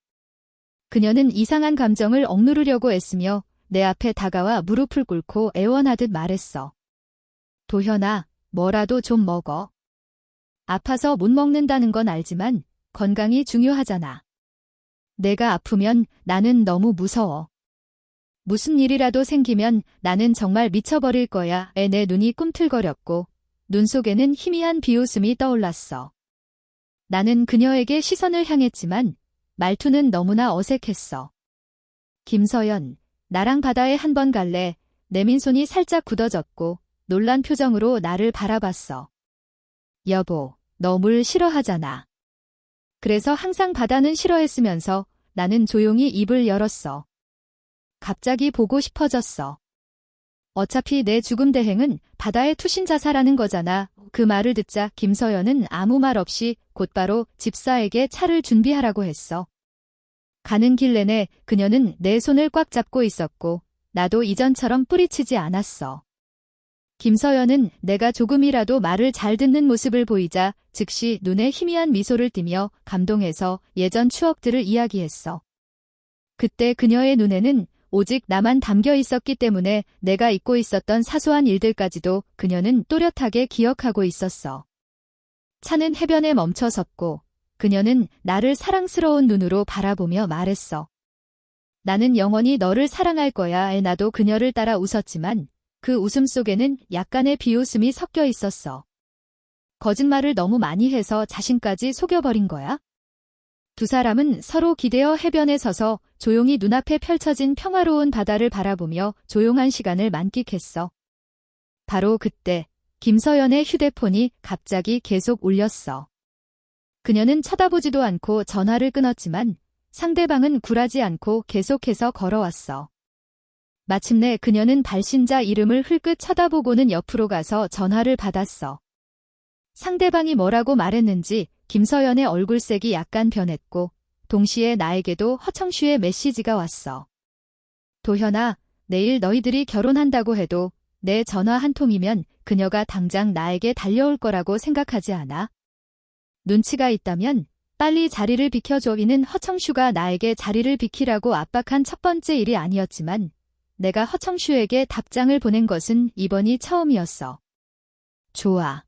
그녀는 이상한 감정을 억누르려고 애쓰며 내 앞에 다가와 무릎을 꿇고 애원하듯 말했어. 도현아, 뭐라도 좀 먹어. 아파서 못 먹는다는 건 알지만 건강이 중요하잖아. 내가 아프면 나는 너무 무서워. 무슨 일이라도 생기면 나는 정말 미쳐버릴 거야. 내 눈이 꿈틀거렸고 눈 속에는 희미한 비웃음이 떠올랐어. 나는 그녀에게 시선을 향했지만 말투는 너무나 어색했어. 김서연, 나랑 바다에 한번 갈래? 내민손이 살짝 굳어졌고 놀란 표정으로 나를 바라봤어. 여보, 너 물 싫어하잖아. 그래서 항상 바다는 싫어했으면서 나는 조용히 입을 열었어. 갑자기 보고 싶어졌어. 어차피 내 죽음 대행은 바다에 투신 자살하는 거잖아. 그 말을 듣자 김서연은 아무 말 없이 곧바로 집사에게 차를 준비하라고 했어. 가는 길 내내 그녀는 내 손을 꽉 잡고 있었고 나도 이전처럼 뿌리치지 않았어. 김서연은 내가 조금이라도 말을 잘 듣는 모습을 보이자 즉시 눈에 희미한 미소를 띠며 감동해서 예전 추억들을 이야기했어. 그때 그녀의 눈에는 오직 나만 담겨 있었기 때문에 내가 잊고 있었던 사소한 일들까지도 그녀는 또렷하게 기억하고 있었어. 차는 해변에 멈춰 섰고 그녀는 나를 사랑스러운 눈으로 바라보며 말했어. 나는 영원히 너를 사랑할 거야. 나도 그녀를 따라 웃었지만 그 웃음 속에는 약간의 비웃음이 섞여 있었어. 거짓말을 너무 많이 해서 자신까지 속여버린 거야? 두 사람은 서로 기대어 해변에 서서 조용히 눈앞에 펼쳐진 평화로운 바다를 바라보며 조용한 시간을 만끽했어. 바로 그때 김서연의 휴대폰이 갑자기 계속 울렸어. 그녀는 쳐다보지도 않고 전화를 끊었지만 상대방은 굴하지 않고 계속해서 걸어왔어. 마침내 그녀는 발신자 이름을 흘끗 쳐다보고는 옆으로 가서 전화를 받았어. 상대방이 뭐라고 말했는지 김서연의 얼굴색이 약간 변했고 동시에 나에게도 허청슈의 메시지가 왔어. 도현아, 내일 너희들이 결혼한다고 해도 내 전화 한 통이면 그녀가 당장 나에게 달려올 거라고 생각하지 않아? 눈치가 있다면 빨리 자리를 비켜줘. 이는 허청슈가 나에게 자리를 비키라고 압박한 첫 번째 일이 아니었지만 내가 허청슈에게 답장을 보낸 것은 이번이 처음이었어. 좋아.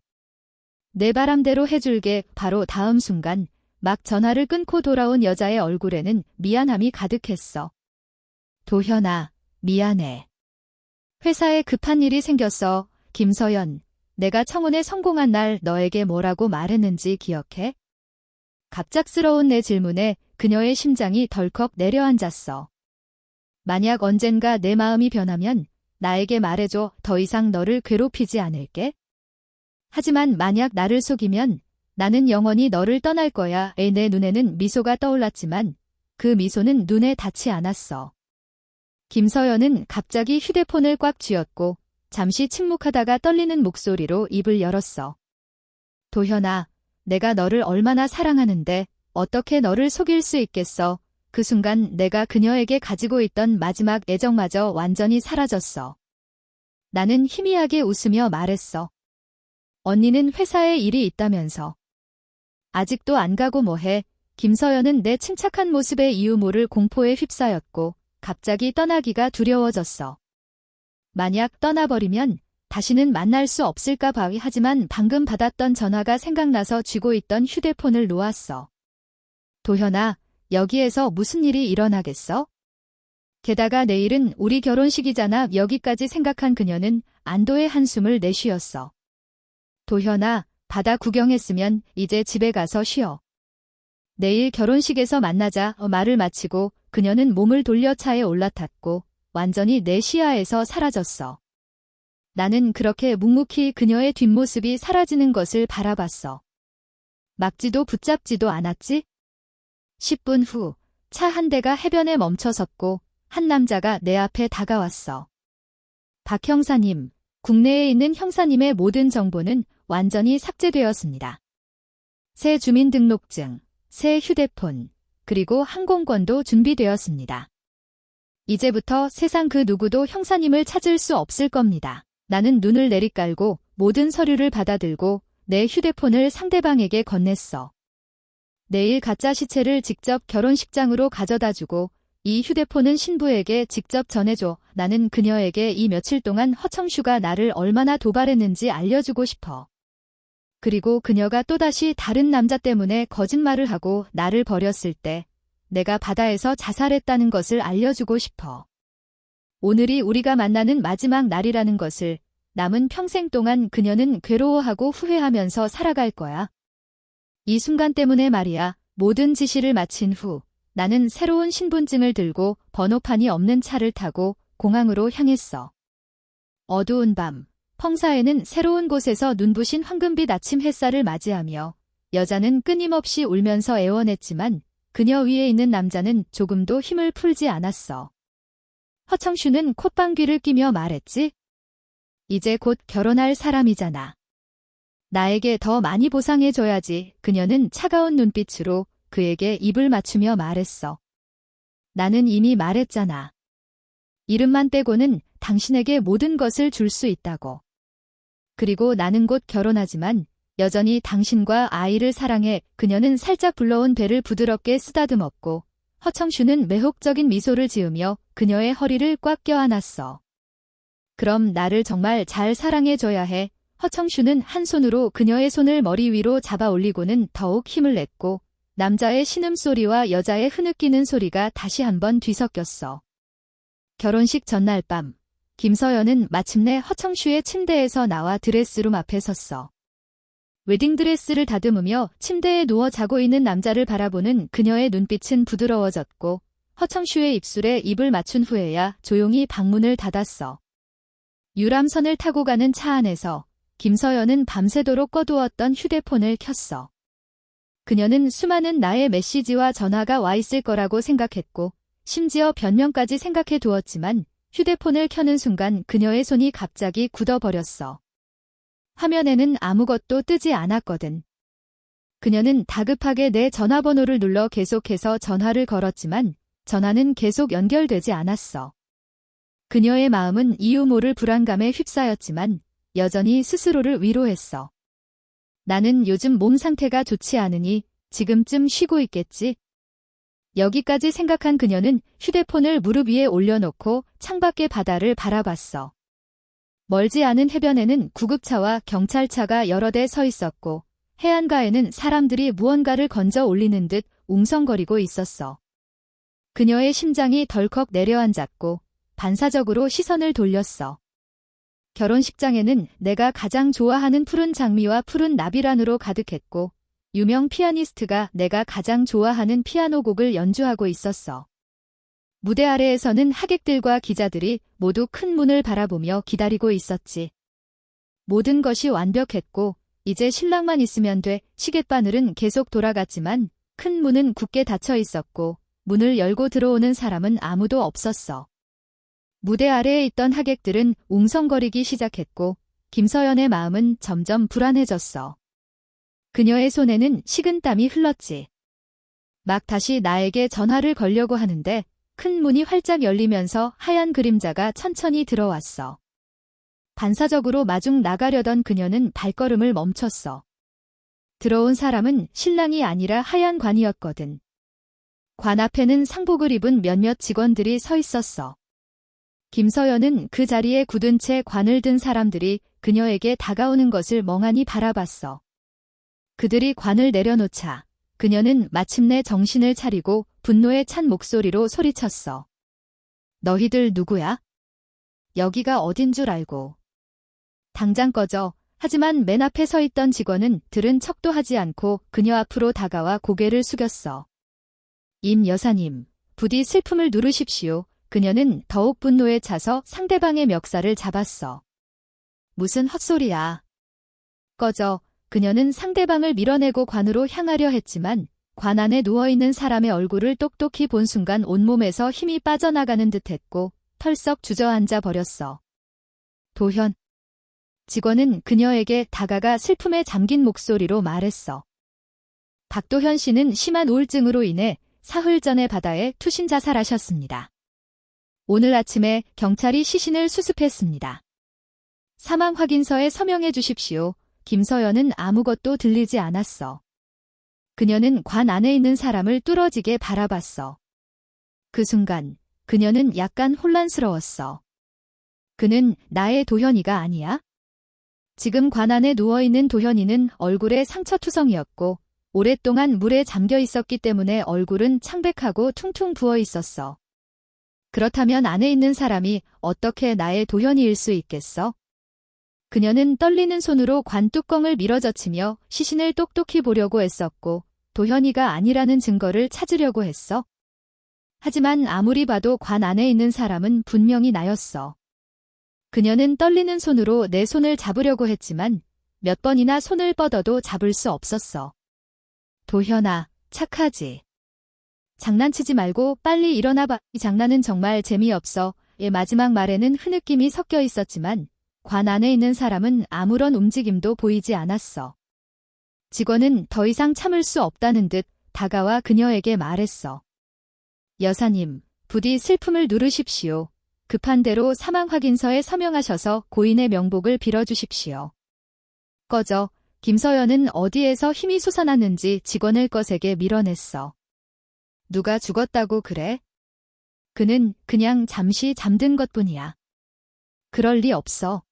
내 바람대로 해줄게. 바로 다음 순간 막 전화를 끊고 돌아온 여자의 얼굴에는 미안함이 가득했어. 도현아, 미안해. 회사에 급한 일이 생겼어. 김서연, 내가 청혼에 성공한 날 너에게 뭐라고 말했는지 기억해? 갑작스러운 내 질문에 그녀의 심장이 덜컥 내려앉았어. 만약 언젠가 내 마음이 변하면 나에게 말해줘. 더 이상 너를 괴롭히지 않을게. 하지만 만약 나를 속이면 나는 영원히 너를 떠날 거야. 내 눈에는 미소가 떠올랐지만 그 미소는 눈에 닿지 않았어. 김서연은 갑자기 휴대폰을 꽉 쥐었고 잠시 침묵하다가 떨리는 목소리로 입을 열었어. 도현아, 내가 너를 얼마나 사랑하는데 어떻게 너를 속일 수 있겠어. 그 순간 내가 그녀에게 가지고 있던 마지막 애정마저 완전히 사라졌어. 나는 희미하게 웃으며 말했어. 언니는 회사에 일이 있다면서. 아직도 안 가고 뭐해. 김서연은 내 침착한 모습에 이유 모를 공포에 휩싸였고 갑자기 떠나기가 두려워졌어. 만약 떠나버리면 다시는 만날 수 없을까 봐. 하지만 방금 받았던 전화가 생각나서 쥐고 있던 휴대폰을 놓았어. 도현아, 여기에서 무슨 일이 일어나겠어? 게다가 내일은 우리 결혼식이잖아. 여기까지 생각한 그녀는 안도의 한숨을 내쉬었어. 도현아, 바다 구경했으면 이제 집에 가서 쉬어. 내일 결혼식에서 만나자. 말을 마치고 그녀는 몸을 돌려 차에 올라탔고 완전히 내 시야에서 사라졌어. 나는 그렇게 묵묵히 그녀의 뒷모습이 사라지는 것을 바라봤어. 막지도 붙잡지도 않았지? 10분 후 차 한 대가 해변에 멈춰섰고 한 남자가 내 앞에 다가왔어. 박 형사님, 국내에 있는 형사님의 모든 정보는 완전히 삭제되었습니다. 새 주민등록증, 새 휴대폰, 그리고 항공권도 준비되었습니다. 이제부터 세상 그 누구도 형사님을 찾을 수 없을 겁니다. 나는 눈을 내리깔고 모든 서류를 받아들고 내 휴대폰을 상대방에게 건넸어. 내일 가짜 시체를 직접 결혼식장으로 가져다주고 이 휴대폰은 신부에게 직접 전해줘. 나는 그녀에게 이 며칠 동안 허청슈가 나를 얼마나 도발했는지 알려주고 싶어. 그리고 그녀가 또다시 다른 남자 때문에 거짓말을 하고 나를 버렸을 때 내가 바다에서 자살했다는 것을 알려주고 싶어. 오늘이 우리가 만나는 마지막 날이라는 것을 남은 평생 동안 그녀는 괴로워하고 후회하면서 살아갈 거야. 이 순간 때문에 말이야. 모든 지시를 마친 후 나는 새로운 신분증을 들고 번호판이 없는 차를 타고 공항으로 향했어. 어두운 밤, 펑사에는 새로운 곳에서 눈부신 황금빛 아침 햇살을 맞이하며 여자는 끊임없이 울면서 애원했지만 그녀 위에 있는 남자는 조금도 힘을 풀지 않았어. 허청슈는 콧방귀를 뀌며 말했지. 이제 곧 결혼할 사람이잖아. 나에게 더 많이 보상해줘야지. 그녀는 차가운 눈빛으로 그에게 입을 맞추며 말했어. 나는 이미 말했잖아. 이름만 떼고는 당신에게 모든 것을 줄 수 있다고. 그리고 나는 곧 결혼하지만 여전히 당신과 아이를 사랑해. 그녀는 살짝 불러온 배를 부드럽게 쓰다듬었고 허청슈는 매혹적인 미소를 지으며 그녀의 허리를 꽉 껴안았어. 그럼 나를 정말 잘 사랑해줘야 해. 허청슈는 한 손으로 그녀의 손을 머리 위로 잡아 올리고는 더욱 힘을 냈고 남자의 신음소리와 여자의 흐느끼는 소리가 다시 한번 뒤섞였어. 결혼식 전날 밤, 김서연은 마침내 허청슈의 침대에서 나와 드레스룸 앞에 섰어. 웨딩드레스를 다듬으며 침대에 누워 자고 있는 남자를 바라보는 그녀의 눈빛은 부드러워졌고 허청슈의 입술에 입을 맞춘 후에야 조용히 방문을 닫았어. 유람선을 타고 가는 차 안에서 김서연은 밤새도록 꺼두었던 휴대폰을 켰어. 그녀는 수많은 나의 메시지와 전화가 와 있을 거라고 생각했고 심지어 변명까지 생각해 두었지만 휴대폰을 켜는 순간 그녀의 손이 갑자기 굳어버렸어. 화면에는 아무것도 뜨지 않았거든. 그녀는 다급하게 내 전화번호를 눌러 계속해서 전화를 걸었지만 전화는 계속 연결되지 않았어. 그녀의 마음은 이유 모를 불안감에 휩싸였지만 여전히 스스로를 위로했어. 나는 요즘 몸 상태가 좋지 않으니 지금쯤 쉬고 있겠지. 여기까지 생각한 그녀는 휴대폰을 무릎 위에 올려놓고 창밖의 바다를 바라봤어. 멀지 않은 해변에는 구급차와 경찰차가 여러 대 서 있었고 해안가에는 사람들이 무언가를 건져 올리는 듯 웅성거리고 있었어. 그녀의 심장이 덜컥 내려앉았고 반사적으로 시선을 돌렸어. 결혼식장에는 내가 가장 좋아하는 푸른 장미와 푸른 나비란으로 가득했고 유명 피아니스트가 내가 가장 좋아하는 피아노 곡을 연주하고 있었어. 무대 아래에서는 하객들과 기자들이 모두 큰 문을 바라보며 기다리고 있었지. 모든 것이 완벽했고 이제 신랑만 있으면 돼. 시계바늘은 계속 돌아갔지만 큰 문은 굳게 닫혀 있었고 문을 열고 들어오는 사람은 아무도 없었어. 무대 아래에 있던 하객들은 웅성거리기 시작했고 김서연의 마음은 점점 불안해졌어. 그녀의 손에는 식은땀이 흘렀지. 막 다시 나에게 전화를 걸려고 하는데 큰 문이 활짝 열리면서 하얀 그림자가 천천히 들어왔어. 반사적으로 마중 나가려던 그녀는 발걸음을 멈췄어. 들어온 사람은 신랑이 아니라 하얀 관이었거든. 관 앞에는 상복을 입은 몇몇 직원들이 서 있었어. 김서연은 그 자리에 굳은 채 관을 든 사람들이 그녀에게 다가오는 것을 멍하니 바라봤어. 그들이 관을 내려놓자 그녀는 마침내 정신을 차리고 분노에 찬 목소리로 소리쳤어. 너희들 누구야? 여기가 어딘 줄 알고. 당장 꺼져. 하지만 맨 앞에 서 있던 직원은 들은 척도 하지 않고 그녀 앞으로 다가와 고개를 숙였어. 임 여사님, 부디 슬픔을 누르십시오. 그녀는 더욱 분노에 차서 상대방의 멱살을 잡았어. 무슨 헛소리야. 꺼져. 그녀는 상대방을 밀어내고 관으로 향하려 했지만 관 안에 누워있는 사람의 얼굴을 똑똑히 본 순간 온몸에서 힘이 빠져나가는 듯했고 털썩 주저앉아 버렸어. 도현. 직원은 그녀에게 다가가 슬픔에 잠긴 목소리로 말했어. 박도현 씨는 심한 우울증으로 인해 사흘 전에 바다에 투신 자살하셨습니다. 오늘 아침에 경찰이 시신을 수습했습니다. 사망 확인서에 서명해 주십시오. 김서연은 아무것도 들리지 않았어. 그녀는 관 안에 있는 사람을 뚫어지게 바라봤어. 그 순간 그녀는 약간 혼란스러웠어. 그는 나의 도현이가 아니야? 지금 관 안에 누워있는 도현이는 얼굴에 상처투성이었고 오랫동안 물에 잠겨 있었기 때문에 얼굴은 창백하고 퉁퉁 부어 있었어. 그렇다면 안에 있는 사람이 어떻게 나의 도현이일 수 있겠어? 그녀는 떨리는 손으로 관 뚜껑을 밀어젖히며 시신을 똑똑히 보려고 애썼고 도현이가 아니라는 증거를 찾으려고 했어. 하지만 아무리 봐도 관 안에 있는 사람은 분명히 나였어. 그녀는 떨리는 손으로 내 손을 잡으려고 했지만 몇 번이나 손을 뻗어도 잡을 수 없었어. 도현아, 착하지. 장난치지 말고 빨리 일어나봐. 이 장난은 정말 재미없어. 의 마지막 말에는 흐느낌이 섞여 있었지만 관 안에 있는 사람은 아무런 움직임도 보이지 않았어. 직원은 더 이상 참을 수 없다는 듯 다가와 그녀에게 말했어. 여사님, 부디 슬픔을 누르십시오. 급한 대로 사망 확인서에 서명하셔서 고인의 명복을 빌어주십시오. 꺼져. 김서연은 어디에서 힘이 솟아났는지 직원을 거세게 밀어냈어. 누가 죽었다고 그래? 그는 그냥 잠시 잠든 것뿐이야. 그럴 리 없어.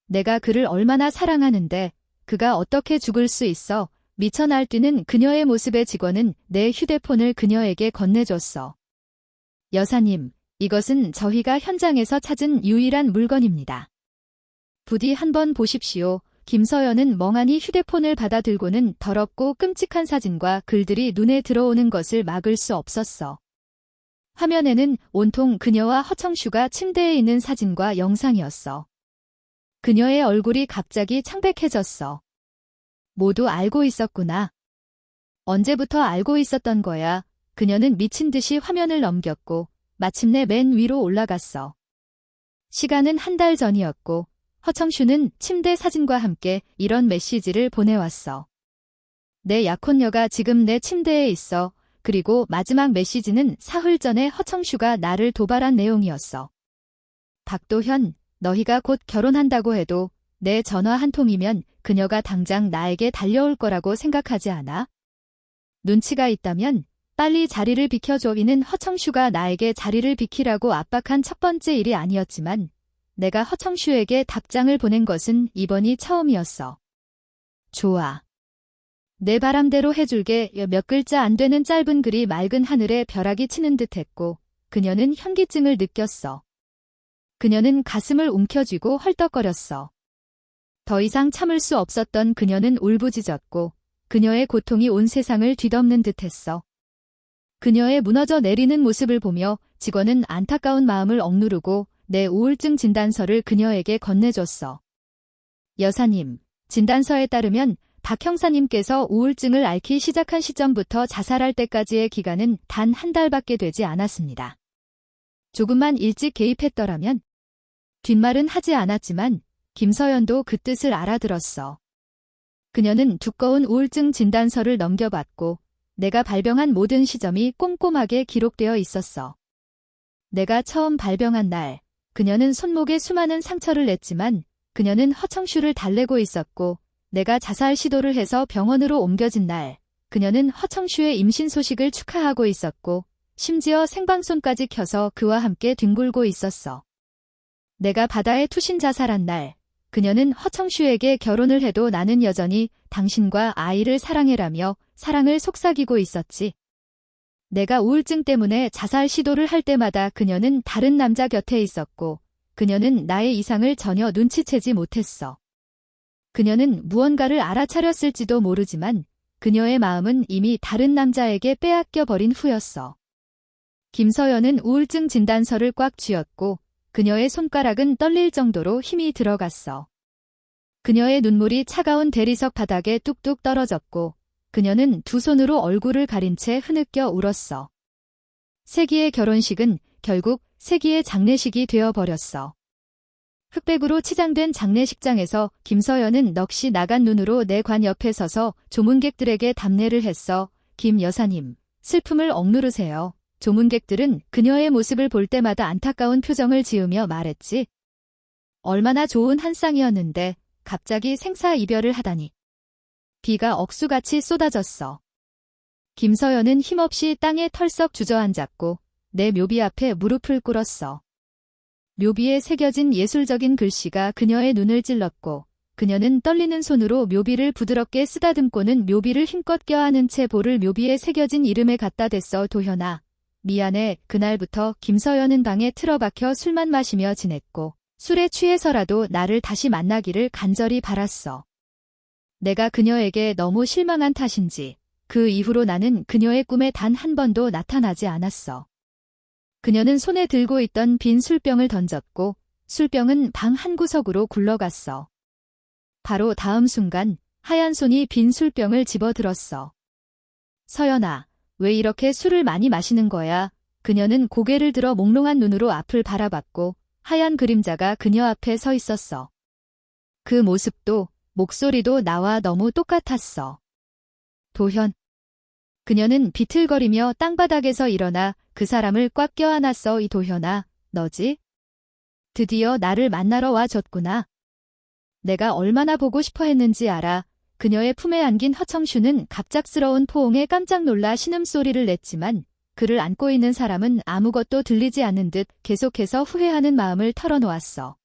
내가 그를 얼마나 사랑하는데 그가 어떻게 죽을 수 있어? 미쳐 날뛰는 그녀의 모습에 직원은 내 휴대폰을 그녀에게 건네줬어. 여사님, 이것은 저희가 현장에서 찾은 유일한 물건입니다. 부디 한번 보십시오. 김서연은 멍하니 휴대폰을 받아들고는 더럽고 끔찍한 사진과 글들이 눈에 들어오는 것을 막을 수 없었어. 화면에는 온통 그녀와 허청슈가 침대에 있는 사진과 영상이었어. 그녀의 얼굴이 갑자기 창백해졌어. 모두 알고 있었구나. 언제부터 알고 있었던 거야. 그녀는 미친 듯이 화면을 넘겼고 마침내 맨 위로 올라갔어. 시간은 한 달 전이었고 허청슈는 침대 사진과 함께 이런 메시지를 보내왔어. 내 약혼녀가 지금 내 침대에 있어. 그리고 마지막 메시지는 사흘 전에 허청슈가 나를 도발한 내용이었어. 박도현, 너희가 곧 결혼한다고 해도 내 전화 한 통이면 그녀가 당장 나에게 달려올 거라고 생각하지 않아? 눈치가 있다면 빨리 자리를 비켜줘. 이는 허청슈가 나에게 자리를 비키라고 압박한 첫 번째 일이 아니었지만 내가 허청슈에게 답장을 보낸 것은 이번이 처음이었어. 좋아. 내 바람대로 해줄게. 몇 글자 안 되는 짧은 글이 맑은 하늘에 벼락이 치는 듯했고 그녀는 현기증을 느꼈어. 그녀는 가슴을 움켜쥐고 헐떡거렸어. 더 이상 참을 수 없었던 그녀는 울부짖었고 그녀의 고통이 온 세상을 뒤덮는 듯했어. 그녀의 무너져 내리는 모습을 보며 직원은 안타까운 마음을 억누르고 내 우울증 진단서를 그녀에게 건네줬어. 여사님, 진단서에 따르면 박 형사님께서 우울증을 앓기 시작한 시점부터 자살할 때까지의 기간은 단 한 달밖에 되지 않았습니다. 조금만 일찍 개입했더라면. 뒷말은 하지 않았지만 김서연도 그 뜻을 알아들었어. 그녀는 두꺼운 우울증 진단서를 넘겨봤고 내가 발병한 모든 시점이 꼼꼼하게 기록되어 있었어. 내가 처음 발병한 날, 그녀는 손목에 수많은 상처를 냈지만 그녀는 허청슈를 달래고 있었고 내가 자살 시도를 해서 병원으로 옮겨진 날, 그녀는 허청슈의 임신 소식을 축하하고 있었고 심지어 생방송까지 켜서 그와 함께 뒹굴고 있었어. 내가 바다에 투신 자살한 날, 그녀는 허청슈에게 결혼을 해도 나는 여전히 당신과 아이를 사랑해라며 사랑을 속삭이고 있었지. 내가 우울증 때문에 자살 시도를 할 때마다 그녀는 다른 남자 곁에 있었고 그녀는 나의 이상을 전혀 눈치채지 못했어. 그녀는 무언가를 알아차렸을지도 모르지만 그녀의 마음은 이미 다른 남자에게 빼앗겨 버린 후였어. 김서연은 우울증 진단서를 꽉 쥐었고 그녀의 손가락은 떨릴 정도로 힘이 들어갔어. 그녀의 눈물이 차가운 대리석 바닥에 뚝뚝 떨어졌고 그녀는 두 손으로 얼굴을 가린 채 흐느껴 울었어. 세기의 결혼식은 결국 세기의 장례식이 되어버렸어. 흑백으로 치장된 장례식장에서 김서연은 넋이 나간 눈으로 내 관 옆에 서서 조문객들에게 답례를 했어. 김 여사님, 슬픔을 억누르세요. 조문객들은 그녀의 모습을 볼 때마다 안타까운 표정을 지으며 말했지. 얼마나 좋은 한 쌍이었는데 갑자기 생사이별을 하다니. 비가 억수같이 쏟아졌어. 김서연은 힘없이 땅에 털썩 주저앉았고 내 묘비 앞에 무릎을 꿇었어. 묘비에 새겨진 예술적인 글씨가 그녀의 눈을 찔렀고 그녀는 떨리는 손으로 묘비를 부드럽게 쓰다듬고는 묘비를 힘껏 껴안은 채 볼을 묘비에 새겨진 이름에 갖다 댔어. 도현아, 미안해. 그날부터 김서연은 방에 틀어박혀 술만 마시며 지냈고 술에 취해서라도 나를 다시 만나기를 간절히 바랐어. 내가 그녀에게 너무 실망한 탓인지 그 이후로 나는 그녀의 꿈에 단 한 번도 나타나지 않았어. 그녀는 손에 들고 있던 빈 술병을 던졌고 술병은 방 한구석으로 굴러갔어. 바로 다음 순간 하얀 손이 빈 술병을 집어들었어. 서연아, 왜 이렇게 술을 많이 마시는 거야? 그녀는 고개를 들어 몽롱한 눈으로 앞을 바라봤고 하얀 그림자가 그녀 앞에 서 있었어. 그 모습도 목소리도 나와 너무 똑같았어. 도현. 그녀는 비틀거리며 땅바닥에서 일어나 그 사람을 꽉 껴안았어. 이 도현아, 너지? 드디어 나를 만나러 와줬구나. 내가 얼마나 보고 싶어 했는지 알아. 그녀의 품에 안긴 허청슈는 갑작스러운 포옹에 깜짝 놀라 신음소리를 냈지만 그를 안고 있는 사람은 아무것도 들리지 않는 듯 계속해서 후회하는 마음을 털어놓았어.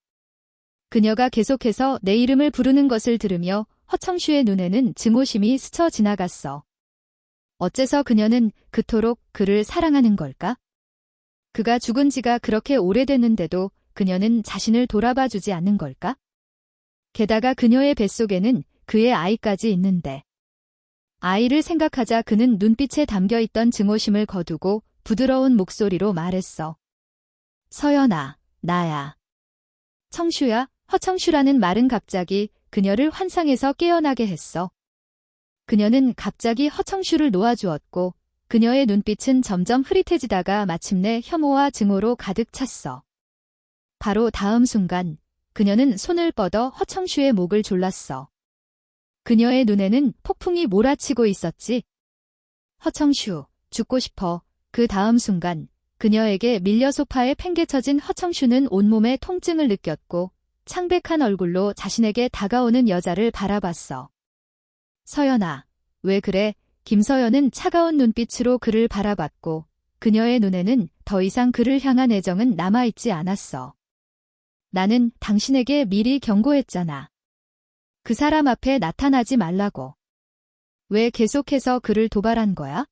그녀가 계속해서 내 이름을 부르는 것을 들으며 허청슈의 눈에는 증오심이 스쳐 지나갔어. 어째서 그녀는 그토록 그를 사랑하는 걸까? 그가 죽은 지가 그렇게 오래됐는데도 그녀는 자신을 돌아봐 주지 않는 걸까? 게다가 그녀의 뱃속에는 그의 아이까지 있는데. 아이를 생각하자 그는 눈빛에 담겨있던 증오심을 거두고 부드러운 목소리로 말했어. 서연아, 나야. 청슈야, 허청슈라는 말은 갑자기 그녀를 환상에서 깨어나게 했어. 그녀는 갑자기 허청슈를 놓아주었고 그녀의 눈빛은 점점 흐릿해지다가 마침내 혐오와 증오로 가득 찼어. 바로 다음 순간 그녀는 손을 뻗어 허청슈의 목을 졸랐어. 그녀의 눈에는 폭풍이 몰아치고 있었지. 허청슈, 죽고 싶어. 그 다음 순간 그녀에게 밀려 소파에 팽개쳐진 허청슈는 온몸에 통증을 느꼈고 창백한 얼굴로 자신에게 다가오는 여자를 바라봤어. 서연아, 왜 그래? 김서연은 차가운 눈빛으로 그를 바라봤고 그녀의 눈에는 더 이상 그를 향한 애정은 남아있지 않았어. 나는 당신에게 미리 경고했잖아. 그 사람 앞에 나타나지 말라고. 왜 계속해서 그를 도발한 거야?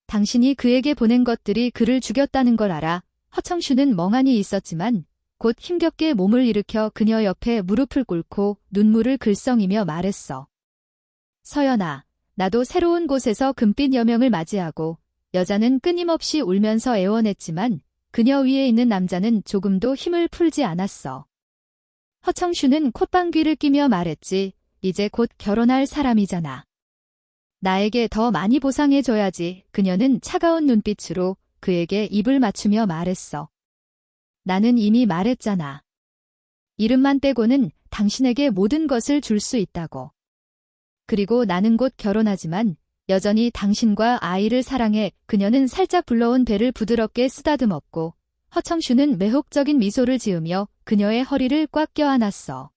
당신이 그에게 보낸 것들이 그를 죽였다는 걸 알아. 허청슈는 멍하니 있었지만 곧 힘겹게 몸을 일으켜 그녀 옆에 무릎을 꿇고 눈물을 글썽이며 말했어. 서연아, 나도 새로운 곳에서 금빛 여명을 맞이하고 여자는 끊임없이 울면서 애원했지만 그녀 위에 있는 남자는 조금도 힘을 풀지 않았어. 허청슈는 콧방귀를 끼며 말했지. 이제 곧 결혼할 사람이잖아. 나에게 더 많이 보상해줘야지. 그녀는 차가운 눈빛으로 그에게 입을 맞추며 말했어. 나는 이미 말했잖아. 이름만 떼고는 당신에게 모든 것을 줄 수 있다고. 그리고 나는 곧 결혼하지만 여전히 당신과 아이를 사랑해. 그녀는 살짝 불러온 배를 부드럽게 쓰다듬었고 허청슈는 매혹적인 미소를 지으며 그녀의 허리를 꽉 껴안았어.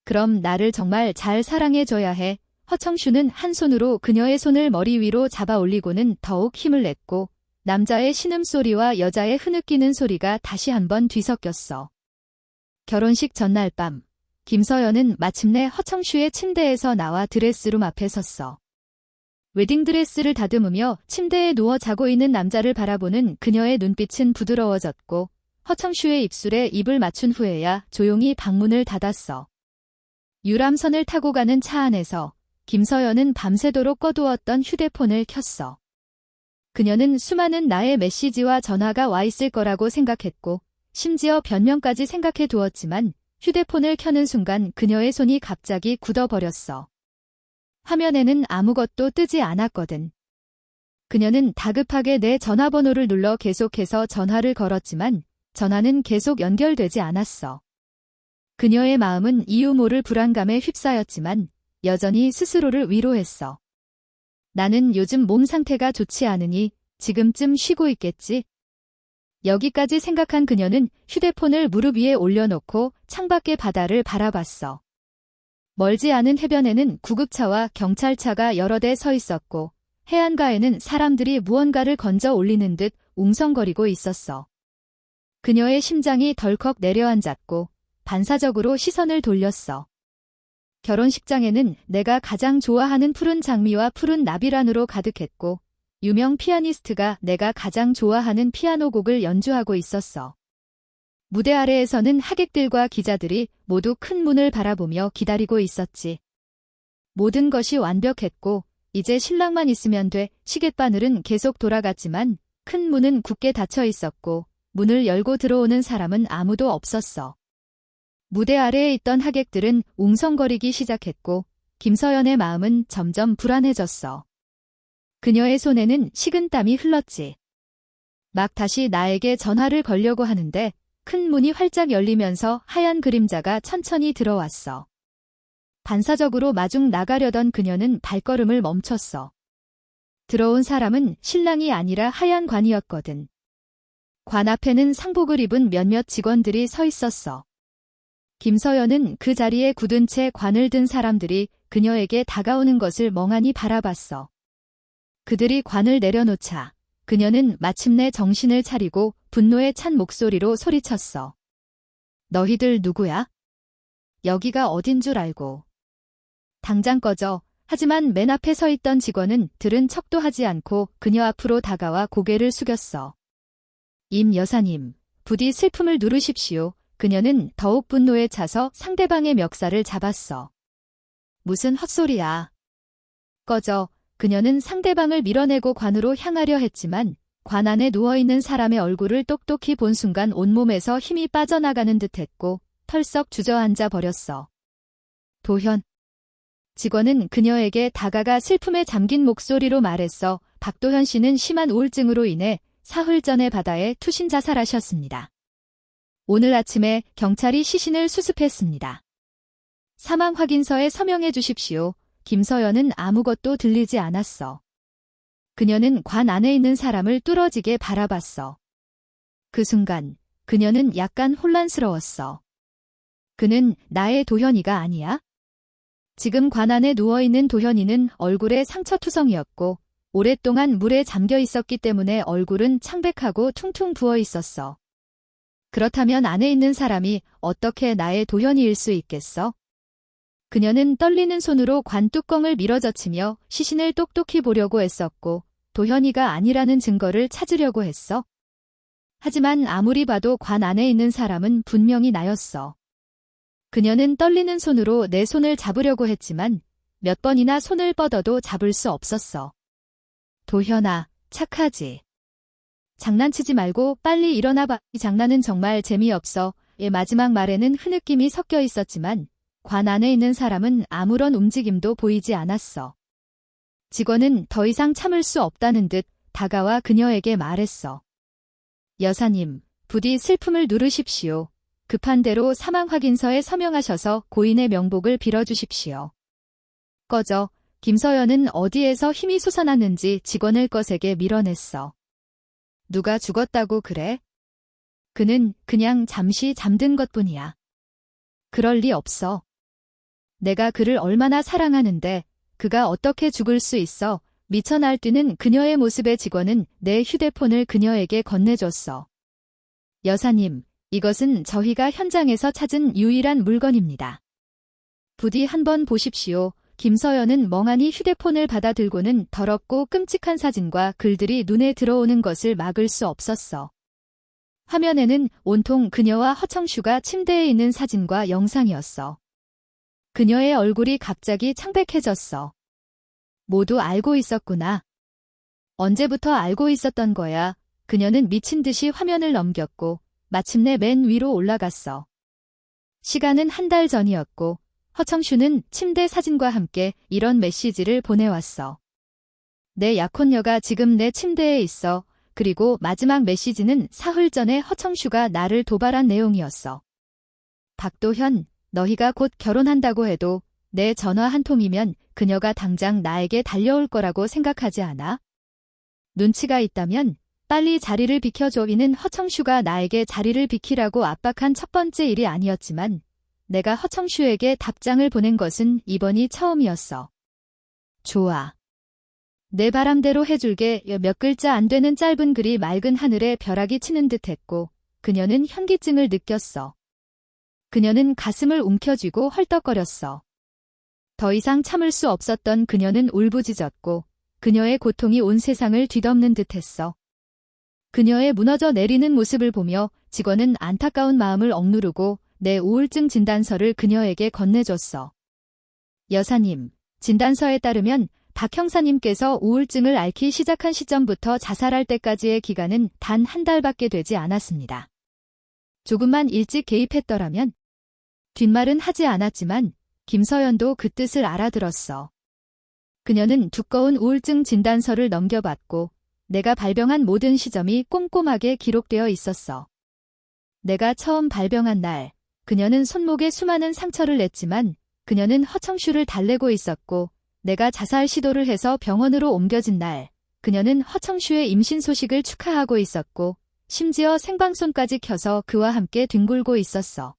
그럼 나를 정말 잘 사랑해줘야 해. 허청슈는 한 손으로 그녀의 손을 머리 위로 잡아 올리고는 더욱 힘을 냈고 남자의 신음소리와 여자의 흐느끼는 소리가 다시 한번 뒤섞였어. 결혼식 전날 밤, 김서연은 마침내 허청슈의 침대에서 나와 드레스룸 앞에 섰어. 웨딩드레스를 다듬으며 침대에 누워 자고 있는 남자를 바라보는 그녀의 눈빛은 부드러워졌고 허청슈의 입술에 입을 맞춘 후에야 조용히 방문을 닫았어. 유람선을 타고 가는 차 안에서 김서연은 밤새도록 꺼두었던 휴대폰을 켰어. 그녀는 수많은 나의 메시지와 전화가 와 있을 거라고 생각했고 심지어 변명까지 생각해 두었지만 휴대폰을 켜는 순간 그녀의 손이 갑자기 굳어버렸어. 화면에는 아무것도 뜨지 않았거든. 그녀는 다급하게 내 전화번호를 눌러 계속해서 전화를 걸었지만 전화는 계속 연결되지 않았어. 그녀의 마음은 이유 모를 불안감에 휩싸였지만 여전히 스스로를 위로했어. 나는 요즘 몸 상태가 좋지 않으니 지금쯤 쉬고 있겠지. 여기까지 생각한 그녀는 휴대폰을 무릎 위에 올려놓고 창밖의 바다를 바라봤어. 멀지 않은 해변에는 구급차와 경찰차가 여러 대 서 있었고 해안가에는 사람들이 무언가를 건져 올리는 듯 웅성거리고 있었어. 그녀의 심장이 덜컥 내려앉았고 반사적으로 시선을 돌렸어. 결혼식장에는 내가 가장 좋아하는 푸른 장미와 푸른 나비란으로 가득했고 유명 피아니스트가 내가 가장 좋아하는 피아노 곡을 연주하고 있었어. 무대 아래에서는 하객들과 기자들이 모두 큰 문을 바라보며 기다리고 있었지. 모든 것이 완벽했고 이제 신랑만 있으면 돼. 시계바늘은 계속 돌아갔지만 큰 문은 굳게 닫혀 있었고 문을 열고 들어오는 사람은 아무도 없었어. 무대 아래에 있던 하객들은 웅성거리기 시작했고 김서연의 마음은 점점 불안해졌어. 그녀의 손에는 식은땀이 흘렀지. 막 다시 나에게 전화를 걸려고 하는데 큰 문이 활짝 열리면서 하얀 그림자가 천천히 들어왔어. 반사적으로 마중 나가려던 그녀는 발걸음을 멈췄어. 들어온 사람은 신랑이 아니라 하얀 관이었거든. 관 앞에는 상복을 입은 몇몇 직원들이 서 있었어. 김서연은 그 자리에 굳은 채 관을 든 사람들이 그녀에게 다가오는 것을 멍하니 바라봤어. 그들이 관을 내려놓자 그녀는 마침내 정신을 차리고 분노에 찬 목소리로 소리쳤어. 너희들 누구야? 여기가 어딘 줄 알고. 당장 꺼져. 하지만 맨 앞에 서 있던 직원은 들은 척도 하지 않고 그녀 앞으로 다가와 고개를 숙였어. 임 여사님, 부디 슬픔을 누르십시오. 그녀는 더욱 분노에 차서 상대방의 멱살을 잡았어. 무슨 헛소리야. 꺼져. 그녀는 상대방을 밀어내고 관으로 향하려 했지만 관 안에 누워있는 사람의 얼굴을 똑똑히 본 순간 온몸에서 힘이 빠져나가는 듯했고 털썩 주저앉아 버렸어. 도현. 직원은 그녀에게 다가가 슬픔에 잠긴 목소리로 말했어. 박도현 씨는 심한 우울증으로 인해 사흘 전에 바다에 투신 자살하셨습니다. 오늘 아침에 경찰이 시신을 수습했습니다. 사망 확인서에 서명해 주십시오. 김서연은 아무것도 들리지 않았어. 그녀는 관 안에 있는 사람을 뚫어지게 바라봤어. 그 순간 그녀는 약간 혼란스러웠어. 그는 나의 도현이가 아니야? 지금 관 안에 누워있는 도현이는 얼굴에 상처투성이었고 오랫동안 물에 잠겨 있었기 때문에 얼굴은 창백하고 퉁퉁 부어 있었어. 그렇다면 안에 있는 사람이 어떻게 나의 도현이일 수 있겠어? 그녀는 떨리는 손으로 관 뚜껑을 밀어젖히며 시신을 똑똑히 보려고 애썼고 도현이가 아니라는 증거를 찾으려고 했어. 하지만 아무리 봐도 관 안에 있는 사람은 분명히 나였어. 그녀는 떨리는 손으로 내 손을 잡으려고 했지만 몇 번이나 손을 뻗어도 잡을 수 없었어. 도현아, 착하지. 장난치지 말고 빨리 일어나봐. 이 장난은 정말 재미없어. 의 마지막 말에는 흐느낌이 섞여 있었지만 관 안에 있는 사람은 아무런 움직임도 보이지 않았어. 직원은 더 이상 참을 수 없다는 듯 다가와 그녀에게 말했어. 여사님, 부디 슬픔을 누르십시오. 급한 대로 사망 확인서에 서명하셔서 고인의 명복을 빌어주십시오. 꺼져. 김서연은 어디에서 힘이 솟아났는지 직원을 거세게 밀어냈어. 누가 죽었다고 그래? 그는 그냥 잠시 잠든 것뿐이야. 그럴 리 없어. 내가 그를 얼마나 사랑하는데 그가 어떻게 죽을 수 있어? 미쳐 날뛰는 그녀의 모습에 직원은 내 휴대폰을 그녀에게 건네줬어. 여사님, 이것은 저희가 현장에서 찾은 유일한 물건입니다. 부디 한번 보십시오. 김서연은 멍하니 휴대폰을 받아 들고는 더럽고 끔찍한 사진과 글들이 눈에 들어오는 것을 막을 수 없었어. 화면에는 온통 그녀와 허청슈가 침대에 있는 사진과 영상이었어. 그녀의 얼굴이 갑자기 창백해졌어. 모두 알고 있었구나. 언제부터 알고 있었던 거야. 그녀는 미친 듯이 화면을 넘겼고 마침내 맨 위로 올라갔어. 시간은 한 달 전이었고 허청슈는 침대 사진과 함께 이런 메시지를 보내왔어. 내 약혼녀가 지금 내 침대에 있어. 그리고 마지막 메시지는 사흘 전에 허청슈가 나를 도발한 내용이었어. 박도현, 너희가 곧 결혼한다고 해도 내 전화 한 통이면 그녀가 당장 나에게 달려올 거라고 생각하지 않아? 눈치가 있다면 빨리 자리를 비켜줘. 이는 허청슈가 나에게 자리를 비키라고 압박한 첫 번째 일이 아니었지만 내가 허청슈에게 답장을 보낸 것은 이번이 처음이었어. 좋아. 내 바람대로 해줄게. 몇 글자 안 되는 짧은 글이 맑은 하늘에 벼락이 치는 듯했고 그녀는 현기증을 느꼈어. 그녀는 가슴을 움켜쥐고 헐떡거렸어. 더 이상 참을 수 없었던 그녀는 울부짖었고 그녀의 고통이 온 세상을 뒤덮는 듯했어. 그녀의 무너져 내리는 모습을 보며 직원은 안타까운 마음을 억누르고 내 우울증 진단서를 그녀에게 건네줬어. 여사님, 진단서에 따르면 박 형사님께서 우울증을 앓기 시작한 시점부터 자살할 때까지의 기간은 단 한 달밖에 되지 않았습니다. 조금만 일찍 개입했더라면? 뒷말은 하지 않았지만 김서연도 그 뜻을 알아들었어. 그녀는 두꺼운 우울증 진단서를 넘겨봤고 내가 발병한 모든 시점이 꼼꼼하게 기록되어 있었어. 내가 처음 발병한 날, 그녀는 손목에 수많은 상처를 냈지만 그녀는 허청슈를 달래고 있었고 내가 자살 시도를 해서 병원으로 옮겨진 날, 그녀는 허청슈의 임신 소식을 축하하고 있었고 심지어 생방송까지 켜서 그와 함께 뒹굴고 있었어.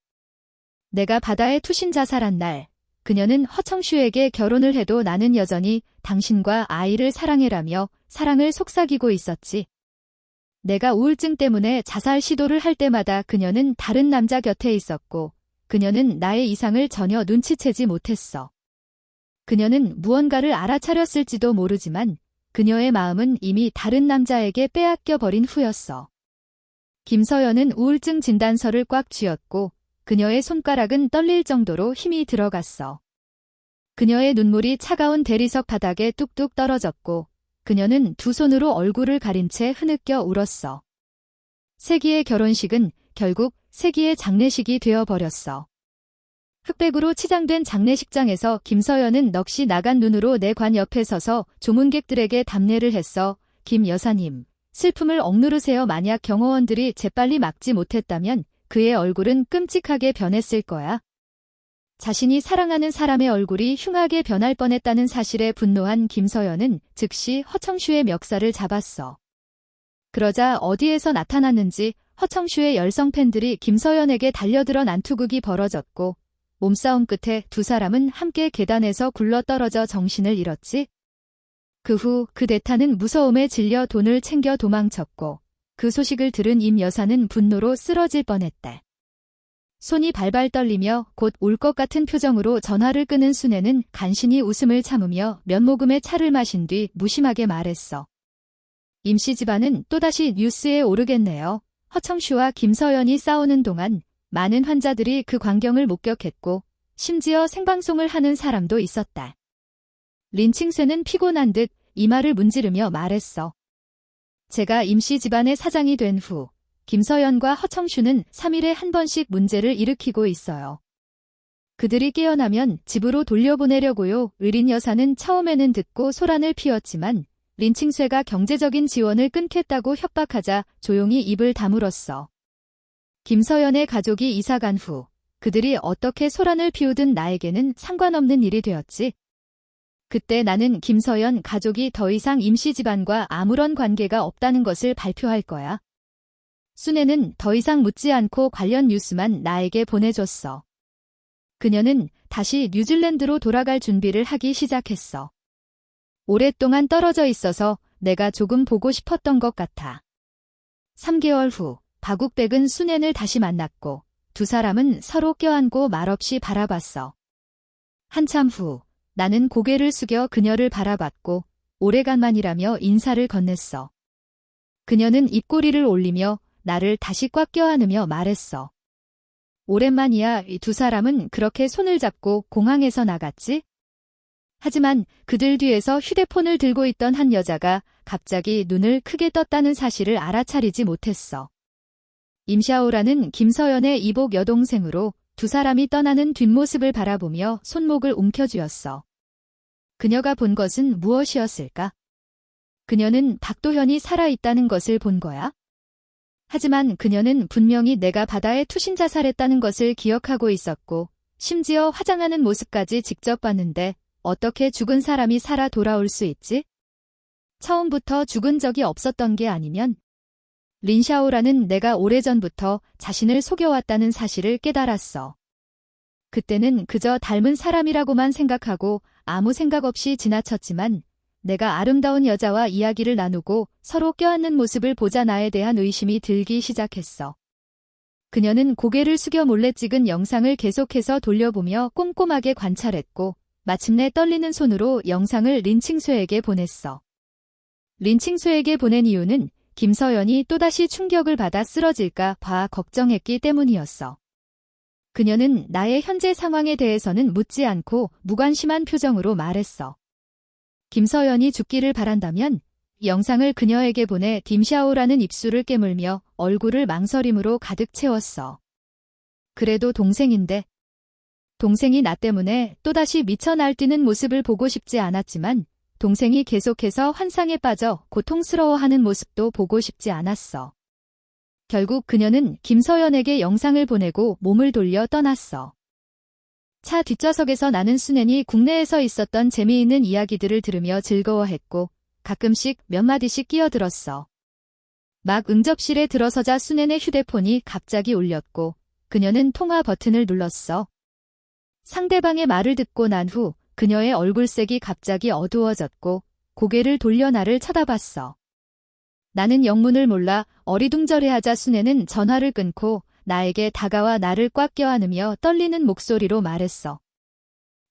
내가 바다에 투신 자살한 날, 그녀는 허청슈에게 결혼을 해도 나는 여전히 당신과 아이를 사랑해라며 사랑을 속삭이고 있었지. 내가 우울증 때문에 자살 시도를 할 때마다 그녀는 다른 남자 곁에 있었고 그녀는 나의 이상을 전혀 눈치채지 못했어. 그녀는 무언가를 알아차렸을지도 모르지만 그녀의 마음은 이미 다른 남자에게 빼앗겨 버린 후였어. 김서연은 우울증 진단서를 꽉 쥐었고 그녀의 손가락은 떨릴 정도로 힘이 들어갔어. 그녀의 눈물이 차가운 대리석 바닥에 뚝뚝 떨어졌고 그녀는 두 손으로 얼굴을 가린 채 흐느껴 울었어. 세기의 결혼식은 결국 세기의 장례식이 되어버렸어. 흑백으로 치장된 장례식장에서 김서연은 넋이 나간 눈으로 내 관 옆에 서서 조문객들에게 답례를 했어. 김 여사님, 슬픔을 억누르세요. 만약 경호원들이 재빨리 막지 못했다면 그의 얼굴은 끔찍하게 변했을 거야. 자신이 사랑하는 사람의 얼굴이 흉하게 변할 뻔했다는 사실에 분노한 김서연은 즉시 허청슈의 멱살을 잡았어. 그러자 어디에서 나타났는지 허청슈의 열성 팬들이 김서연에게 달려들어 난투극이 벌어졌고 몸싸움 끝에 두 사람은 함께 계단에서 굴러떨어져 정신을 잃었지. 그 후 그 대타는 무서움에 질려 돈을 챙겨 도망쳤고 그 소식을 들은 임 여사는 분노로 쓰러질 뻔했대. 손이 발발 떨리며 곧 울 것 같은 표정으로 전화를 끄는 순애는 간신히 웃음을 참으며 몇 모금의 차를 마신 뒤 무심하게 말했어. 임씨 집안은 또다시 뉴스에 오르겠네요. 허청슈와 김서연이 싸우는 동안 많은 환자들이 그 광경을 목격했고 심지어 생방송을 하는 사람도 있었다. 린칭쇠는 피곤한 듯 이마를 문지르며 말했어. 제가 임씨 집안의 사장이 된 후 김서연과 허청슈는 3일에 한 번씩 문제를 일으키고 있어요. 그들이 깨어나면 집으로 돌려보내려고요. 의린 여사는 처음에는 듣고 소란을 피웠지만 린칭쇠가 경제적인 지원을 끊겠다고 협박하자 조용히 입을 다물었어. 김서연의 가족이 이사간 후 그들이 어떻게 소란을 피우든 나에게는 상관없는 일이 되었지. 그때 나는 김서연 가족이 더 이상 임씨 집안과 아무런 관계가 없다는 것을 발표할 거야. 순애는 더 이상 묻지 않고 관련 뉴스만 나에게 보내줬어. 그녀는 다시 뉴질랜드로 돌아갈 준비를 하기 시작했어. 오랫동안 떨어져 있어서 내가 조금 보고 싶었던 것 같아. 3개월 후 박욱백은 순애를 다시 만났고 두 사람은 서로 껴안고 말없이 바라봤어. 한참 후 나는 고개를 숙여 그녀를 바라봤고 오래간만이라며 인사를 건넸어. 그녀는 입꼬리를 올리며 나를 다시 꽉 껴안으며 말했어. 오랜만이야. 이 두 사람은 그렇게 손을 잡고 공항에서 나갔지? 하지만 그들 뒤에서 휴대폰을 들고 있던 한 여자가 갑자기 눈을 크게 떴다는 사실을 알아차리지 못했어. 임샤오라는 김서연의 이복 여동생으로 두 사람이 떠나는 뒷모습을 바라보며 손목을 움켜쥐었어. 그녀가 본 것은 무엇이었을까? 그녀는 박도현이 살아있다는 것을 본 거야? 하지만 그녀는 분명히 내가 바다에 투신 자살했다는 것을 기억하고 있었고 심지어 화장하는 모습까지 직접 봤는데 어떻게 죽은 사람이 살아 돌아올 수 있지? 처음부터 죽은 적이 없었던 게 아니면? 린샤오라는 내가 오래전부터 자신을 속여왔다는 사실을 깨달았어. 그때는 그저 닮은 사람이라고만 생각하고 아무 생각 없이 지나쳤지만 내가 아름다운 여자와 이야기를 나누고 서로 껴안는 모습을 보자 나에 대한 의심이 들기 시작했어. 그녀는 고개를 숙여 몰래 찍은 영상을 계속해서 돌려보며 꼼꼼하게 관찰했고 마침내 떨리는 손으로 영상을 린칭쇠에게 보냈어. 린칭쇠에게 보낸 이유는 김서연이 또다시 충격을 받아 쓰러질까 봐 걱정했기 때문이었어. 그녀는 나의 현재 상황에 대해서는 묻지 않고 무관심한 표정으로 말했어. 김서연이 죽기를 바란다면 영상을 그녀에게 보내 딤샤오라는 입술을 깨물며 얼굴을 망설임으로 가득 채웠어. 그래도 동생인데. 동생이 나 때문에 또다시 미쳐 날뛰는 모습을 보고 싶지 않았지만 동생이 계속해서 환상에 빠져 고통스러워하는 모습도 보고 싶지 않았어. 결국 그녀는 김서연에게 영상을 보내고 몸을 돌려 떠났어. 차 뒷좌석에서 나는 순애이 국내에서 있었던 재미있는 이야기들을 들으며 즐거워했고 가끔씩 몇 마디씩 끼어들었어. 막 응접실에 들어서자 순애의 휴대폰이 갑자기 울렸고 그녀는 통화 버튼을 눌렀어. 상대방의 말을 듣고 난 후 그녀의 얼굴색이 갑자기 어두워졌고 고개를 돌려 나를 쳐다봤어. 나는 영문을 몰라 어리둥절해하자 순애는 전화를 끊고 나에게 다가와 나를 꽉 껴안으며 떨리는 목소리로 말했어.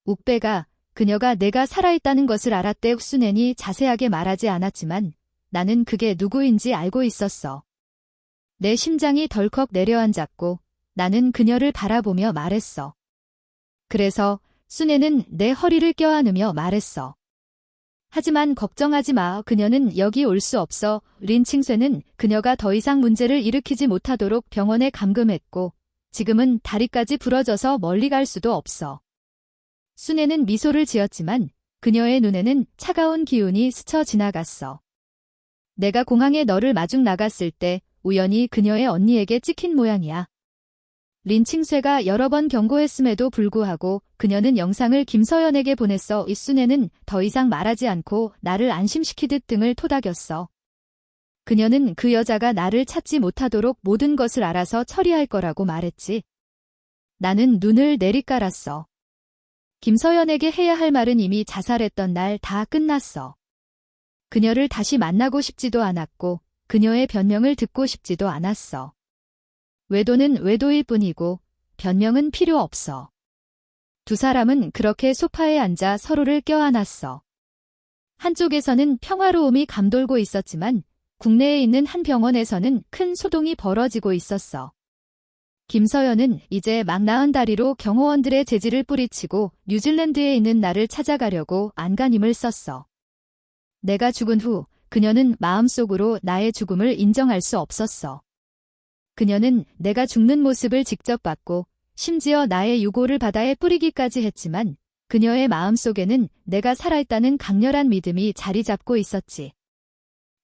욱배가 그녀가 내가 살아있다는 것을 알았대. 흑순앤이 자세하게 말하지 않았지만 나는 그게 누구인지 알고 있었어. 내 심장이 덜컥 내려앉았고 나는 그녀를 바라보며 말했어. 그래서 순애는 내 허리를 껴안으며 말했어. 하지만 걱정하지 마. 그녀는 여기 올 수 없어. 린칭쇠는 그녀가 더 이상 문제를 일으키지 못하도록 병원에 감금했고 지금은 다리까지 부러져서 멀리 갈 수도 없어. 순애는 미소를 지었지만 그녀의 눈에는 차가운 기운이 스쳐 지나갔어. 내가 공항에 너를 마중 나갔을 때 우연히 그녀의 언니에게 찍힌 모양이야. 린칭쇠가 여러 번 경고했음에도 불구하고 그녀는 영상을 김서연에게 보냈어. 이순애는 더 이상 말하지 않고 나를 안심시키듯 등을 토닥였어. 그녀는 그 여자가 나를 찾지 못하도록 모든 것을 알아서 처리할 거라고 말했지. 나는 눈을 내리깔았어. 김서연에게 해야 할 말은 이미 자살했던 날 다 끝났어. 그녀를 다시 만나고 싶지도 않았고 그녀의 변명을 듣고 싶지도 않았어. 외도는 외도일 뿐이고 변명은 필요 없어. 두 사람은 그렇게 소파에 앉아 서로를 껴안았어. 한쪽에서는 평화로움이 감돌고 있었지만 국내에 있는 한 병원에서는 큰 소동이 벌어지고 있었어. 김서연은 이제 막 나은 다리로 경호원들의 제지를 뿌리치고 뉴질랜드에 있는 나를 찾아가려고 안간힘을 썼어. 내가 죽은 후 그녀는 마음속으로 나의 죽음을 인정할 수 없었어. 그녀는 내가 죽는 모습을 직접 봤고 심지어 나의 유골을 바다에 뿌리기까지 했지만 그녀의 마음속에는 내가 살아있다는 강렬한 믿음이 자리 잡고 있었지.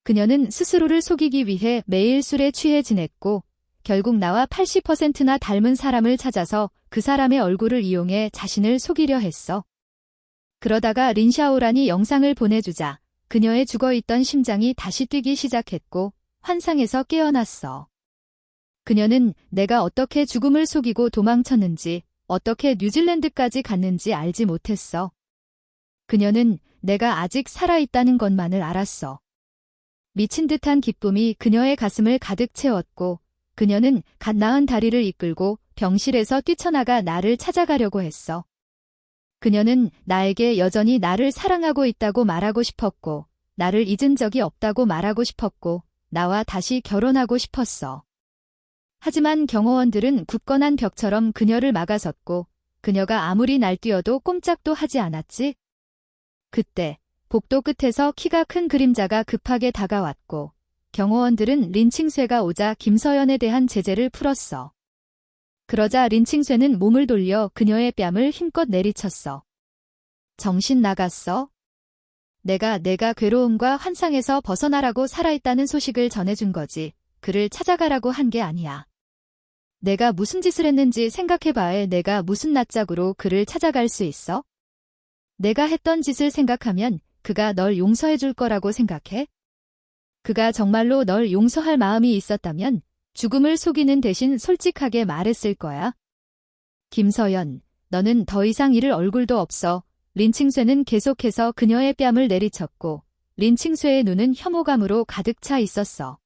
그녀는 스스로를 속이기 위해 매일 술에 취해 지냈고 결국 나와 80%나 닮은 사람을 찾아서 그 사람의 얼굴을 이용해 자신을 속이려 했어. 그러다가 린샤오란이 영상을 보내주자 그녀의 죽어있던 심장이 다시 뛰기 시작했고 환상에서 깨어났어. 그녀는 내가 어떻게 죽음을 속이고 도망쳤는지, 어떻게 뉴질랜드까지 갔는지 알지 못했어. 그녀는 내가 아직 살아있다는 것만을 알았어. 미친 듯한 기쁨이 그녀의 가슴을 가득 채웠고 그녀는 갓 나은 다리를 이끌고 병실에서 뛰쳐나가 나를 찾아가려고 했어. 그녀는 나에게 여전히 나를 사랑하고 있다고 말하고 싶었고 나를 잊은 적이 없다고 말하고 싶었고 나와 다시 결혼하고 싶었어. 하지만 경호원들은 굳건한 벽처럼 그녀를 막아섰고 그녀가 아무리 날뛰어도 꼼짝도 하지 않았지. 그때 복도 끝에서 키가 큰 그림자가 급하게 다가왔고 경호원들은 린칭쇠가 오자 김서연에 대한 제재를 풀었어. 그러자 린칭쇠는 몸을 돌려 그녀의 뺨을 힘껏 내리쳤어. 정신 나갔어? 내가 괴로움과 환상에서 벗어나라고 살아있다는 소식을 전해준 거지. 그를 찾아가라고 한 게 아니야. 내가 무슨 짓을 했는지 생각해봐야 내가 무슨 낯짝으로 그를 찾아갈 수 있어? 내가 했던 짓을 생각하면 그가 널 용서해줄 거라고 생각해? 그가 정말로 널 용서할 마음이 있었다면 죽음을 속이는 대신 솔직하게 말했을 거야. 김서연, 너는 더 이상 잃을 얼굴도 없어. 린칭쇠는 계속해서 그녀의 뺨을 내리쳤고 린칭쇠의 눈은 혐오감으로 가득 차 있었어.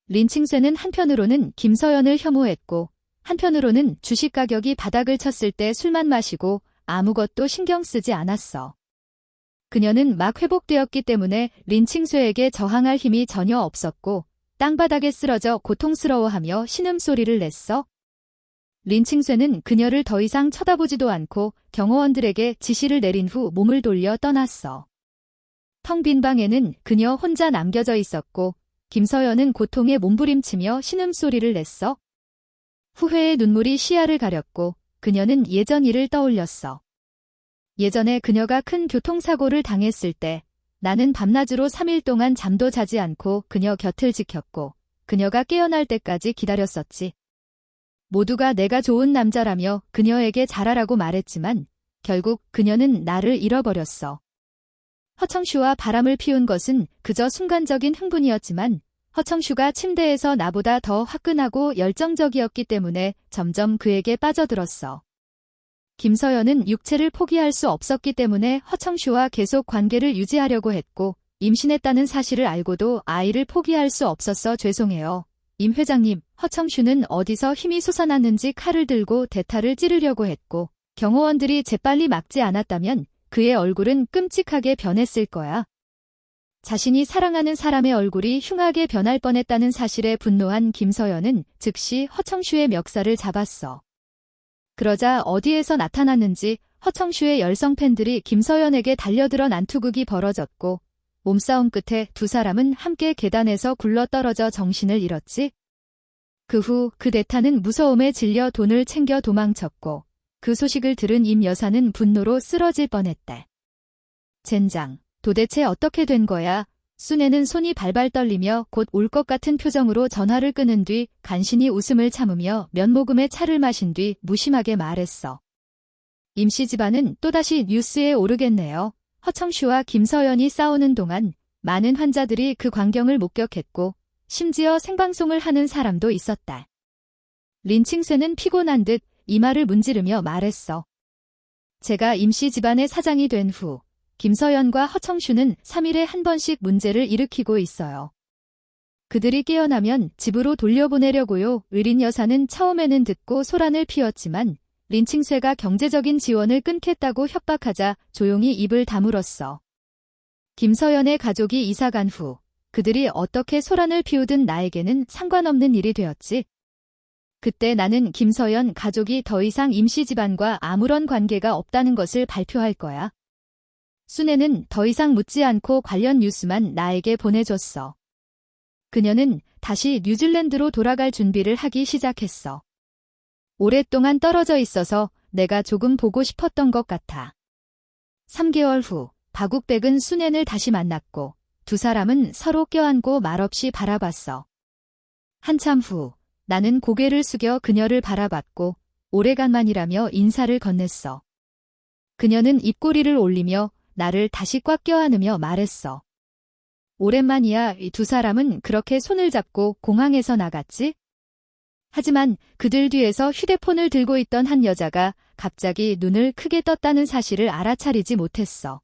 린칭쇠는 한편으로는 김서연을 혐오했고 한편으로는 주식 가격이 바닥을 쳤을 때 술만 마시고 아무것도 신경 쓰지 않았어. 그녀는 막 회복되었기 때문에 린칭쇠에게 저항할 힘이 전혀 없었고 땅바닥에 쓰러져 고통스러워하며 신음소리를 냈어. 린칭쇠는 그녀를 더 이상 쳐다보지도 않고 경호원들에게 지시를 내린 후 몸을 돌려 떠났어. 텅 빈 방에는 그녀 혼자 남겨져 있었고 김서연은 고통에 몸부림치며 신음소리를 냈어. 후회의 눈물이 시야를 가렸고 그녀는 예전 일을 떠올렸어. 예전에 그녀가 큰 교통사고를 당했을 때 나는 밤낮으로 3일 동안 잠도 자지 않고 그녀 곁을 지켰고 그녀가 깨어날 때까지 기다렸었지. 모두가 내가 좋은 남자라며 그녀에게 잘하라고 말했지만 결국 그녀는 나를 잃어버렸어. 허청슈와 바람을 피운 것은 그저 순간적인 흥분이었지만 허청슈가 침대에서 나보다 더 화끈하고 열정적이었기 때문에 점점 그에게 빠져들었어. 김서연은 육체를 포기할 수 없었기 때문에 허청슈와 계속 관계를 유지하려고 했고 임신했다는 사실을 알고도 아이를 포기할 수 없었어. 죄송해요. 임 회장님, 허청슈는 어디서 힘이 솟아났는지 칼을 들고 대타를 찌르려고 했고 경호원들이 재빨리 막지 않았다면 그의 얼굴은 끔찍하게 변했을 거야. 자신이 사랑하는 사람의 얼굴이 흉하게 변할 뻔했다는 사실에 분노한 김서연은 즉시 허청슈의 멱살을 잡았어. 그러자 어디에서 나타났는지 허청슈의 열성 팬들이 김서연에게 달려들어 난투극이 벌어졌고 몸싸움 끝에 두 사람은 함께 계단에서 굴러떨어져 정신을 잃었지. 그 후 그 대타는 무서움에 질려 돈을 챙겨 도망쳤고 그 소식을 들은 임 여사는 분노로 쓰러질 뻔했대. 젠장, 도대체 어떻게 된 거야? 순애는 손이 발발 떨리며 곧 울 것 같은 표정으로 전화를 끊은 뒤 간신히 웃음을 참으며 면모금의 차를 마신 뒤 무심하게 말했어. 임씨 집안은 또다시 뉴스에 오르겠네요. 허청슈와 김서연이 싸우는 동안 많은 환자들이 그 광경을 목격했고 심지어 생방송을 하는 사람도 있었다. 린칭쇠는 피곤한 듯 이마를 문지르며 말했어. 제가 임씨 집안의 사장이 된 후 김서연과 허청슈는 3일에 한 번씩 문제를 일으키고 있어요. 그들이 깨어나면 집으로 돌려보내려고요. 의린 여사는 처음에는 듣고 소란을 피웠지만 린칭쇠가 경제적인 지원을 끊겠다고 협박하자 조용히 입을 다물었어. 김서연의 가족이 이사간 후 그들이 어떻게 소란을 피우든 나에게는 상관없는 일이 되었지. 그때 나는 김서연 가족이 더 이상 임씨 집안과 아무런 관계가 없다는 것을 발표할 거야. 순애는 더 이상 묻지 않고 관련 뉴스만 나에게 보내줬어. 그녀는 다시 뉴질랜드로 돌아갈 준비를 하기 시작했어. 오랫동안 떨어져 있어서 내가 조금 보고 싶었던 것 같아. 3개월 후 박욱백은 순애를 다시 만났고 두 사람은 서로 껴안고 말없이 바라봤어. 한참 후 나는 고개를 숙여 그녀를 바라봤고 오래간만이라며 인사를 건넸어. 그녀는 입꼬리를 올리며 나를 다시 꽉 껴안으며 말했어. 오랜만이야. 이 두 사람은 그렇게 손을 잡고 공항에서 나갔지? 하지만 그들 뒤에서 휴대폰을 들고 있던 한 여자가 갑자기 눈을 크게 떴다는 사실을 알아차리지 못했어.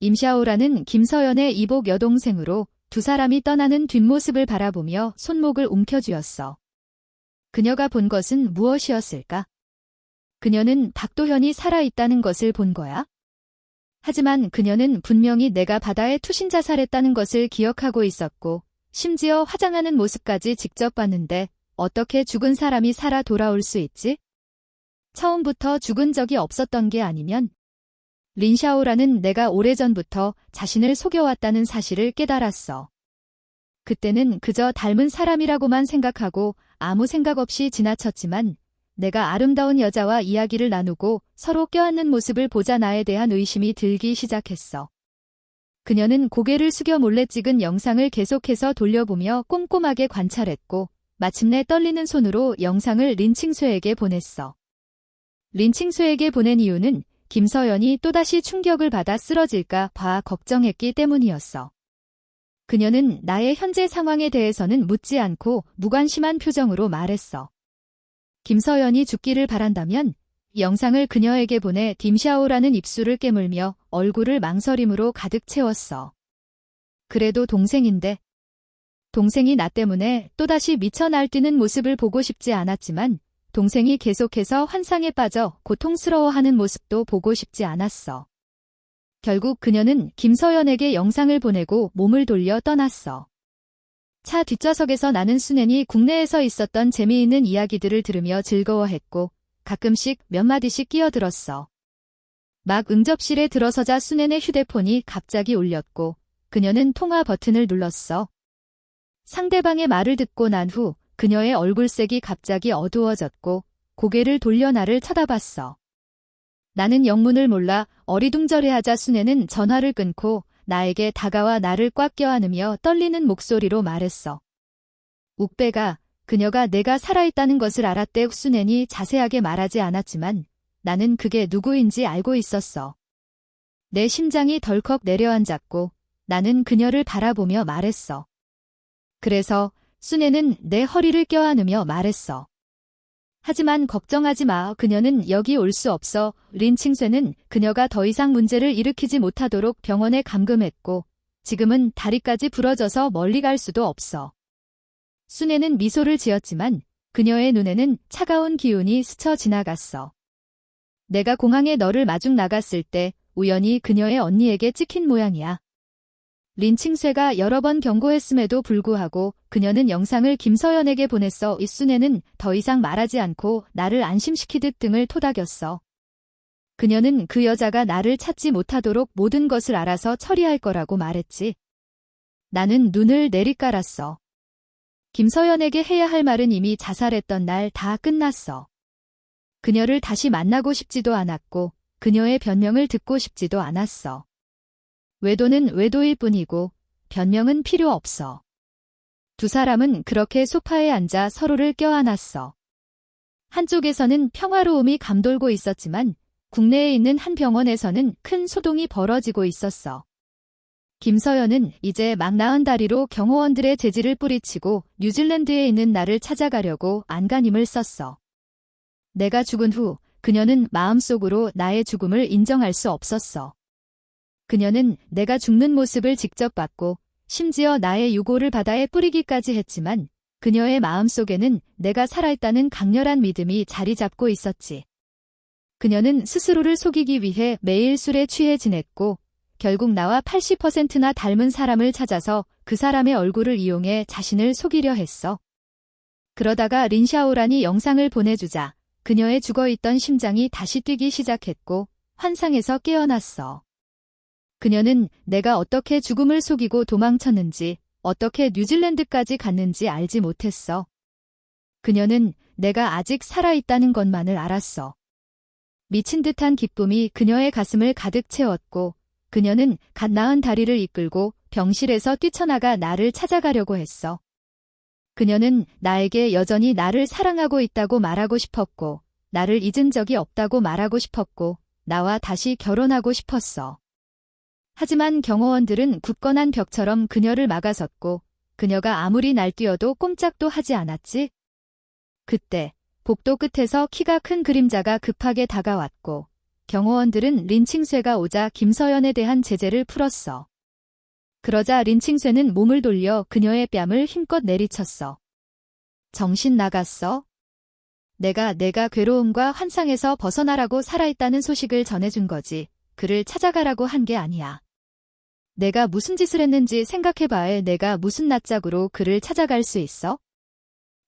임샤오라는 김서연의 이복 여동생으로 두 사람이 떠나는 뒷모습을 바라보며 손목을 움켜쥐었어. 그녀가 본 것은 무엇이었을까? 그녀는 박도현이 살아있다는 것을 본 거야? 하지만 그녀는 분명히 내가 바다에 투신 자살했다는 것을 기억하고 있었고 심지어 화장하는 모습까지 직접 봤는데 어떻게 죽은 사람이 살아 돌아올 수 있지? 처음부터 죽은 적이 없었던 게 아니면? 린샤오라는 내가 오래전부터 자신을 속여왔다는 사실을 깨달았어. 그때는 그저 닮은 사람이라고만 생각하고 아무 생각 없이 지나쳤지만 내가 아름다운 여자와 이야기를 나누고 서로 껴안는 모습을 보자 나에 대한 의심이 들기 시작했어. 그녀는 고개를 숙여 몰래 찍은 영상을 계속해서 돌려보며 꼼꼼하게 관찰했고 마침내 떨리는 손으로 영상을 린칭쇠에게 보냈어. 린칭쇠에게 보낸 이유는 김서연이 또다시 충격을 받아 쓰러질까 봐 걱정했기 때문이었어. 그녀는 나의 현재 상황에 대해서는 묻지 않고 무관심한 표정으로 말했어. 김서연이 죽기를 바란다면 영상을 그녀에게 보내 딤샤오라는 입술을 깨물며 얼굴을 망설임으로 가득 채웠어. 그래도 동생인데. 동생이 나 때문에 또다시 미쳐 날뛰는 모습을 보고 싶지 않았지만 동생이 계속해서 환상에 빠져 고통스러워하는 모습도 보고 싶지 않았어. 결국 그녀는 김서연에게 영상을 보내고 몸을 돌려 떠났어. 차 뒷좌석에서 나는 순애이 국내에서 있었던 재미있는 이야기들을 들으며 즐거워했고 가끔씩 몇 마디씩 끼어들었어. 막 응접실에 들어서자 순애의 휴대폰이 갑자기 울렸고 그녀는 통화 버튼을 눌렀어. 상대방의 말을 듣고 난 후 그녀의 얼굴색이 갑자기 어두워졌고 고개를 돌려 나를 쳐다봤어. 나는 영문을 몰라 어리둥절해하자 순애는 전화를 끊고 나에게 다가와 나를 꽉 껴안으며 떨리는 목소리로 말했어. 욱배가 그녀가 내가 살아있다는 것을 알았대. 순애이 자세하게 말하지 않았지만 나는 그게 누구인지 알고 있었어. 내 심장이 덜컥 내려앉았고 나는 그녀를 바라보며 말했어. 그래서 순애는 내 허리를 껴안으며 말했어. 하지만 걱정하지 마. 그녀는 여기 올 수 없어. 린칭쇠는 그녀가 더 이상 문제를 일으키지 못하도록 병원에 감금했고 지금은 다리까지 부러져서 멀리 갈 수도 없어. 순애는 미소를 지었지만 그녀의 눈에는 차가운 기운이 스쳐 지나갔어. 내가 공항에 너를 마중 나갔을 때 우연히 그녀의 언니에게 찍힌 모양이야. 린칭쇠가 여러 번 경고했음에도 불구하고 그녀는 영상을 김서연에게 보냈어. 이순애는 더 이상 말하지 않고 나를 안심시키듯 등을 토닥였어. 그녀는 그 여자가 나를 찾지 못하도록 모든 것을 알아서 처리할 거라고 말했지. 나는 눈을 내리깔았어. 김서연에게 해야 할 말은 이미 자살했던 날 다 끝났어. 그녀를 다시 만나고 싶지도 않았고 그녀의 변명을 듣고 싶지도 않았어. 외도는 외도일 뿐이고 변명은 필요 없어. 두 사람은 그렇게 소파에 앉아 서로를 껴안았어. 한쪽에서는 평화로움이 감돌고 있었지만 국내에 있는 한 병원에서는 큰 소동이 벌어지고 있었어. 김서연은 이제 막 나은 다리로 경호원들의 제지를 뿌리치고 뉴질랜드에 있는 나를 찾아가려고 안간힘을 썼어. 내가 죽은 후 그녀는 마음속으로 나의 죽음을 인정할 수 없었어. 그녀는 내가 죽는 모습을 직접 봤고 심지어 나의 유골을 바다에 뿌리기까지 했지만 그녀의 마음속에는 내가 살아있다는 강렬한 믿음이 자리 잡고 있었지. 그녀는 스스로를 속이기 위해 매일 술에 취해 지냈고 결국 나와 80%나 닮은 사람을 찾아서 그 사람의 얼굴을 이용해 자신을 속이려 했어. 그러다가 린샤오란이 영상을 보내주자 그녀의 죽어있던 심장이 다시 뛰기 시작했고 환상에서 깨어났어. 그녀는 내가 어떻게 죽음을 속이고 도망쳤는지, 어떻게 뉴질랜드까지 갔는지 알지 못했어. 그녀는 내가 아직 살아있다는 것만을 알았어. 미친 듯한 기쁨이 그녀의 가슴을 가득 채웠고 그녀는 갓 나은 다리를 이끌고 병실에서 뛰쳐나가 나를 찾아가려고 했어. 그녀는 나에게 여전히 나를 사랑하고 있다고 말하고 싶었고 나를 잊은 적이 없다고 말하고 싶었고 나와 다시 결혼하고 싶었어. 하지만 경호원들은 굳건한 벽처럼 그녀를 막아섰고 그녀가 아무리 날뛰어도 꼼짝도 하지 않았지. 그때 복도 끝에서 키가 큰 그림자가 급하게 다가왔고 경호원들은 린칭쇠가 오자 김서연에 대한 제재를 풀었어. 그러자 린칭쇠는 몸을 돌려 그녀의 뺨을 힘껏 내리쳤어. 정신 나갔어? 내가 괴로움과 환상에서 벗어나라고 살아있다는 소식을 전해준 거지. 그를 찾아가라고 한 게 아니야. 내가 무슨 짓을 했는지 생각해봐야 내가 무슨 낯짝으로 그를 찾아갈 수 있어?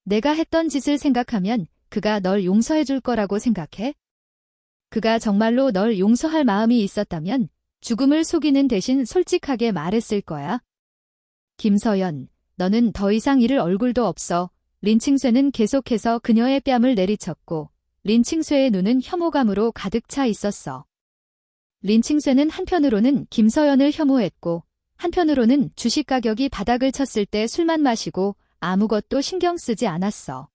내가 했던 짓을 생각하면 그가 널 용서해줄 거라고 생각해? 그가 정말로 널 용서할 마음이 있었다면 죽음을 속이는 대신 솔직하게 말했을 거야. 김서연, 너는 더 이상 잃을 얼굴도 없어. 린칭쇠는 계속해서 그녀의 뺨을 내리쳤고 린칭쇠의 눈은 혐오감으로 가득 차 있었어. 린칭쇠는 한편으로는 김서연을 혐오했고 한편으로는 주식 가격이 바닥을 쳤을 때 술만 마시고 아무것도 신경 쓰지 않았어.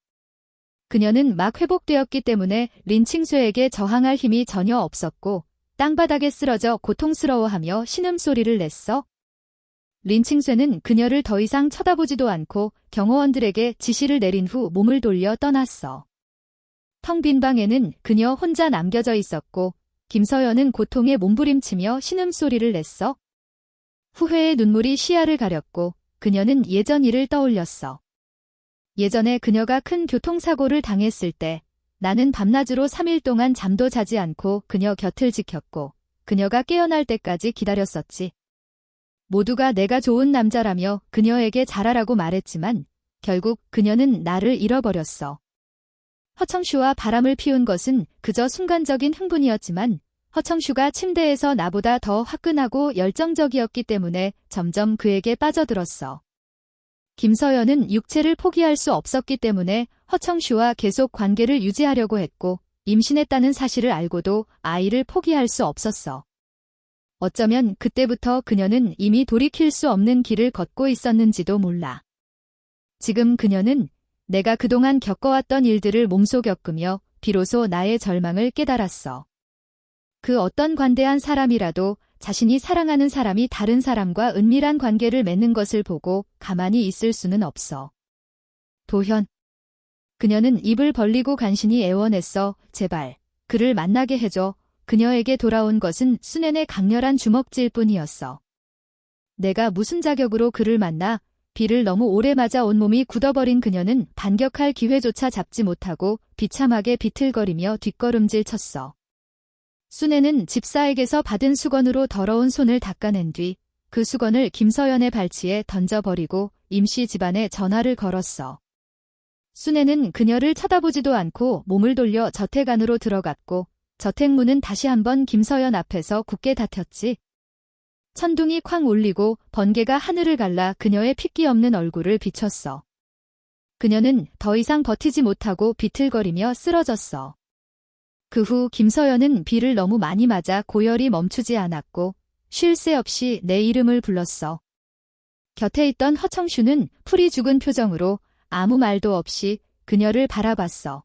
그녀는 막 회복되었기 때문에 린칭쇠에게 저항할 힘이 전혀 없었고 땅바닥에 쓰러져 고통스러워하며 신음소리를 냈어. 린칭쇠는 그녀를 더 이상 쳐다보지도 않고 경호원들에게 지시를 내린 후 몸을 돌려 떠났어. 텅 빈 방에는 그녀 혼자 남겨져 있었고 김서연은 고통에 몸부림치며 신음소리를 냈어. 후회의 눈물이 시야를 가렸고 그녀는 예전 일을 떠올렸어. 예전에 그녀가 큰 교통사고를 당했을 때 나는 밤낮으로 3일 동안 잠도 자지 않고 그녀 곁을 지켰고 그녀가 깨어날 때까지 기다렸었지. 모두가 내가 좋은 남자라며 그녀에게 잘하라고 말했지만 결국 그녀는 나를 잃어버렸어. 허청슈와 바람을 피운 것은 그저 순간적인 흥분이었지만 허청슈가 침대에서 나보다 더 화끈하고 열정적이었기 때문에 점점 그에게 빠져들었어. 김서연은 육체를 포기할 수 없었기 때문에 허청슈와 계속 관계를 유지하려고 했고 임신했다는 사실을 알고도 아이를 포기할 수 없었어. 어쩌면 그때부터 그녀는 이미 돌이킬 수 없는 길을 걷고 있었는지도 몰라. 지금 그녀는 내가 그동안 겪어왔던 일들을 몸소 겪으며 비로소 나의 절망을 깨달았어. 그 어떤 관대한 사람이라도 자신이 사랑하는 사람이 다른 사람과 은밀한 관계를 맺는 것을 보고 가만히 있을 수는 없어. 도현. 그녀는 입을 벌리고 간신히 애원했어. 제발, 그를 만나게 해줘. 그녀에게 돌아온 것은 순앤의 강렬한 주먹질 뿐이었어. 내가 무슨 자격으로 그를 만나? 비를 너무 오래 맞아 온몸이 굳어버린 그녀는 반격할 기회조차 잡지 못하고 비참하게 비틀거리며 뒷걸음질 쳤어. 순애는 집사에게서 받은 수건으로 더러운 손을 닦아낸 뒤 그 수건을 김서연의 발치에 던져버리고 임씨 집안에 전화를 걸었어. 순애는 그녀를 쳐다보지도 않고 몸을 돌려 저택 안으로 들어갔고 저택 문은 다시 한번 김서연 앞에서 굳게 닫혔지. 천둥이 쾅 울리고 번개가 하늘을 갈라 그녀의 핏기 없는 얼굴을 비췄어. 그녀는 더 이상 버티지 못하고 비틀거리며 쓰러졌어. 그 후 김서연은 비를 너무 많이 맞아 고열이 멈추지 않았고 쉴 새 없이 내 이름을 불렀어. 곁에 있던 허청슈는 풀이 죽은 표정으로 아무 말도 없이 그녀를 바라봤어.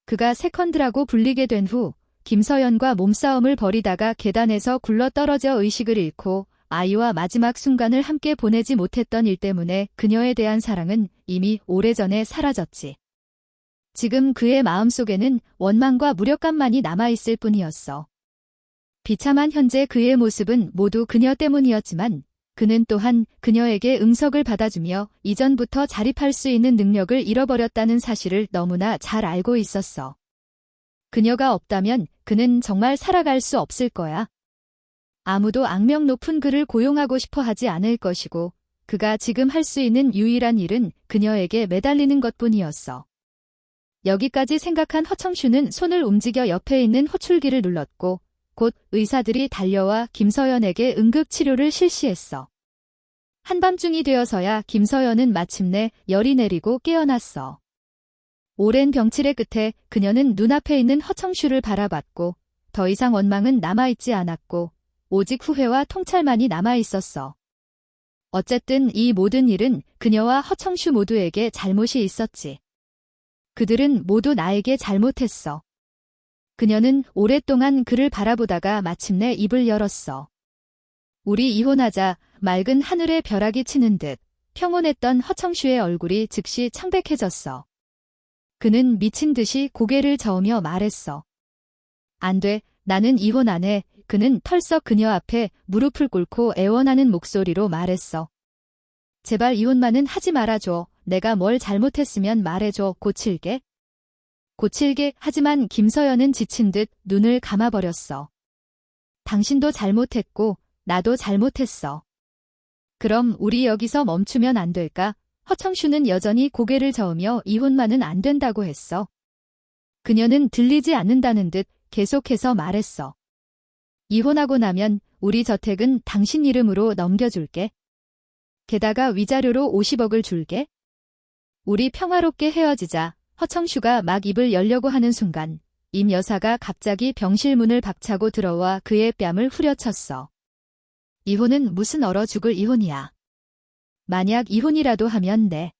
그가 세컨드라고 불리게 된 후 김서연과 몸싸움을 벌이다가 계단에서 굴러떨어져 의식을 잃고 아이와 마지막 순간을 함께 보내지 못했던 일 때문에 그녀에 대한 사랑은 이미 오래전에 사라졌지. 지금 그의 마음속에는 원망과 무력감만이 남아있을 뿐이었어. 비참한 현재 그의 모습은 모두 그녀 때문이었지만 그는 또한 그녀에게 응석을 받아주며 이전부터 자립할 수 있는 능력을 잃어버렸다는 사실을 너무나 잘 알고 있었어. 그녀가 없다면 그는 정말 살아갈 수 없을 거야. 아무도 악명 높은 그를 고용하고 싶어 하지 않을 것이고 그가 지금 할 수 있는 유일한 일은 그녀에게 매달리는 것뿐이었어. 여기까지 생각한 허청슈는 손을 움직여 옆에 있는 호출기를 눌렀고 곧 의사들이 달려와 김서연에게 응급치료를 실시했어. 한밤중이 되어서야 김서연은 마침내 열이 내리고 깨어났어. 오랜 병치레 끝에 그녀는 눈앞에 있는 허청슈를 바라봤고 더 이상 원망은 남아있지 않았고 오직 후회와 통찰만이 남아있었어. 어쨌든 이 모든 일은 그녀와 허청슈 모두에게 잘못이 있었지. 그들은 모두 나에게 잘못했어. 그녀는 오랫동안 그를 바라보다가 마침내 입을 열었어. 우리 이혼하자. 맑은 하늘에 벼락이 치는 듯 평온했던 허청슈의 얼굴이 즉시 창백해졌어. 그는 미친 듯이 고개를 저으며 말했어. 안 돼. 나는 이혼 안 해. 그는 털썩 그녀 앞에 무릎을 꿇고 애원하는 목소리로 말했어. 제발 이혼만은 하지 말아줘. 내가 뭘 잘못했으면 말해줘. 고칠게. 고칠게. 하지만 김서연은 지친 듯 눈을 감아버렸어. 당신도 잘못했고 나도 잘못했어. 그럼 우리 여기서 멈추면 안 될까? 허청슈는 여전히 고개를 저으며 이혼만은 안 된다고 했어. 그녀는 들리지 않는다는 듯 계속해서 말했어. 이혼하고 나면 우리 저택은 당신 이름으로 넘겨줄게. 게다가 위자료로 50억을 줄게. 우리 평화롭게 헤어지자. 허청슈가 막 입을 열려고 하는 순간 임 여사가 갑자기 병실 문을 박차고 들어와 그의 뺨을 후려쳤어. 이혼은 무슨 얼어 죽을 이혼이야. 만약 이혼이라도 하면 내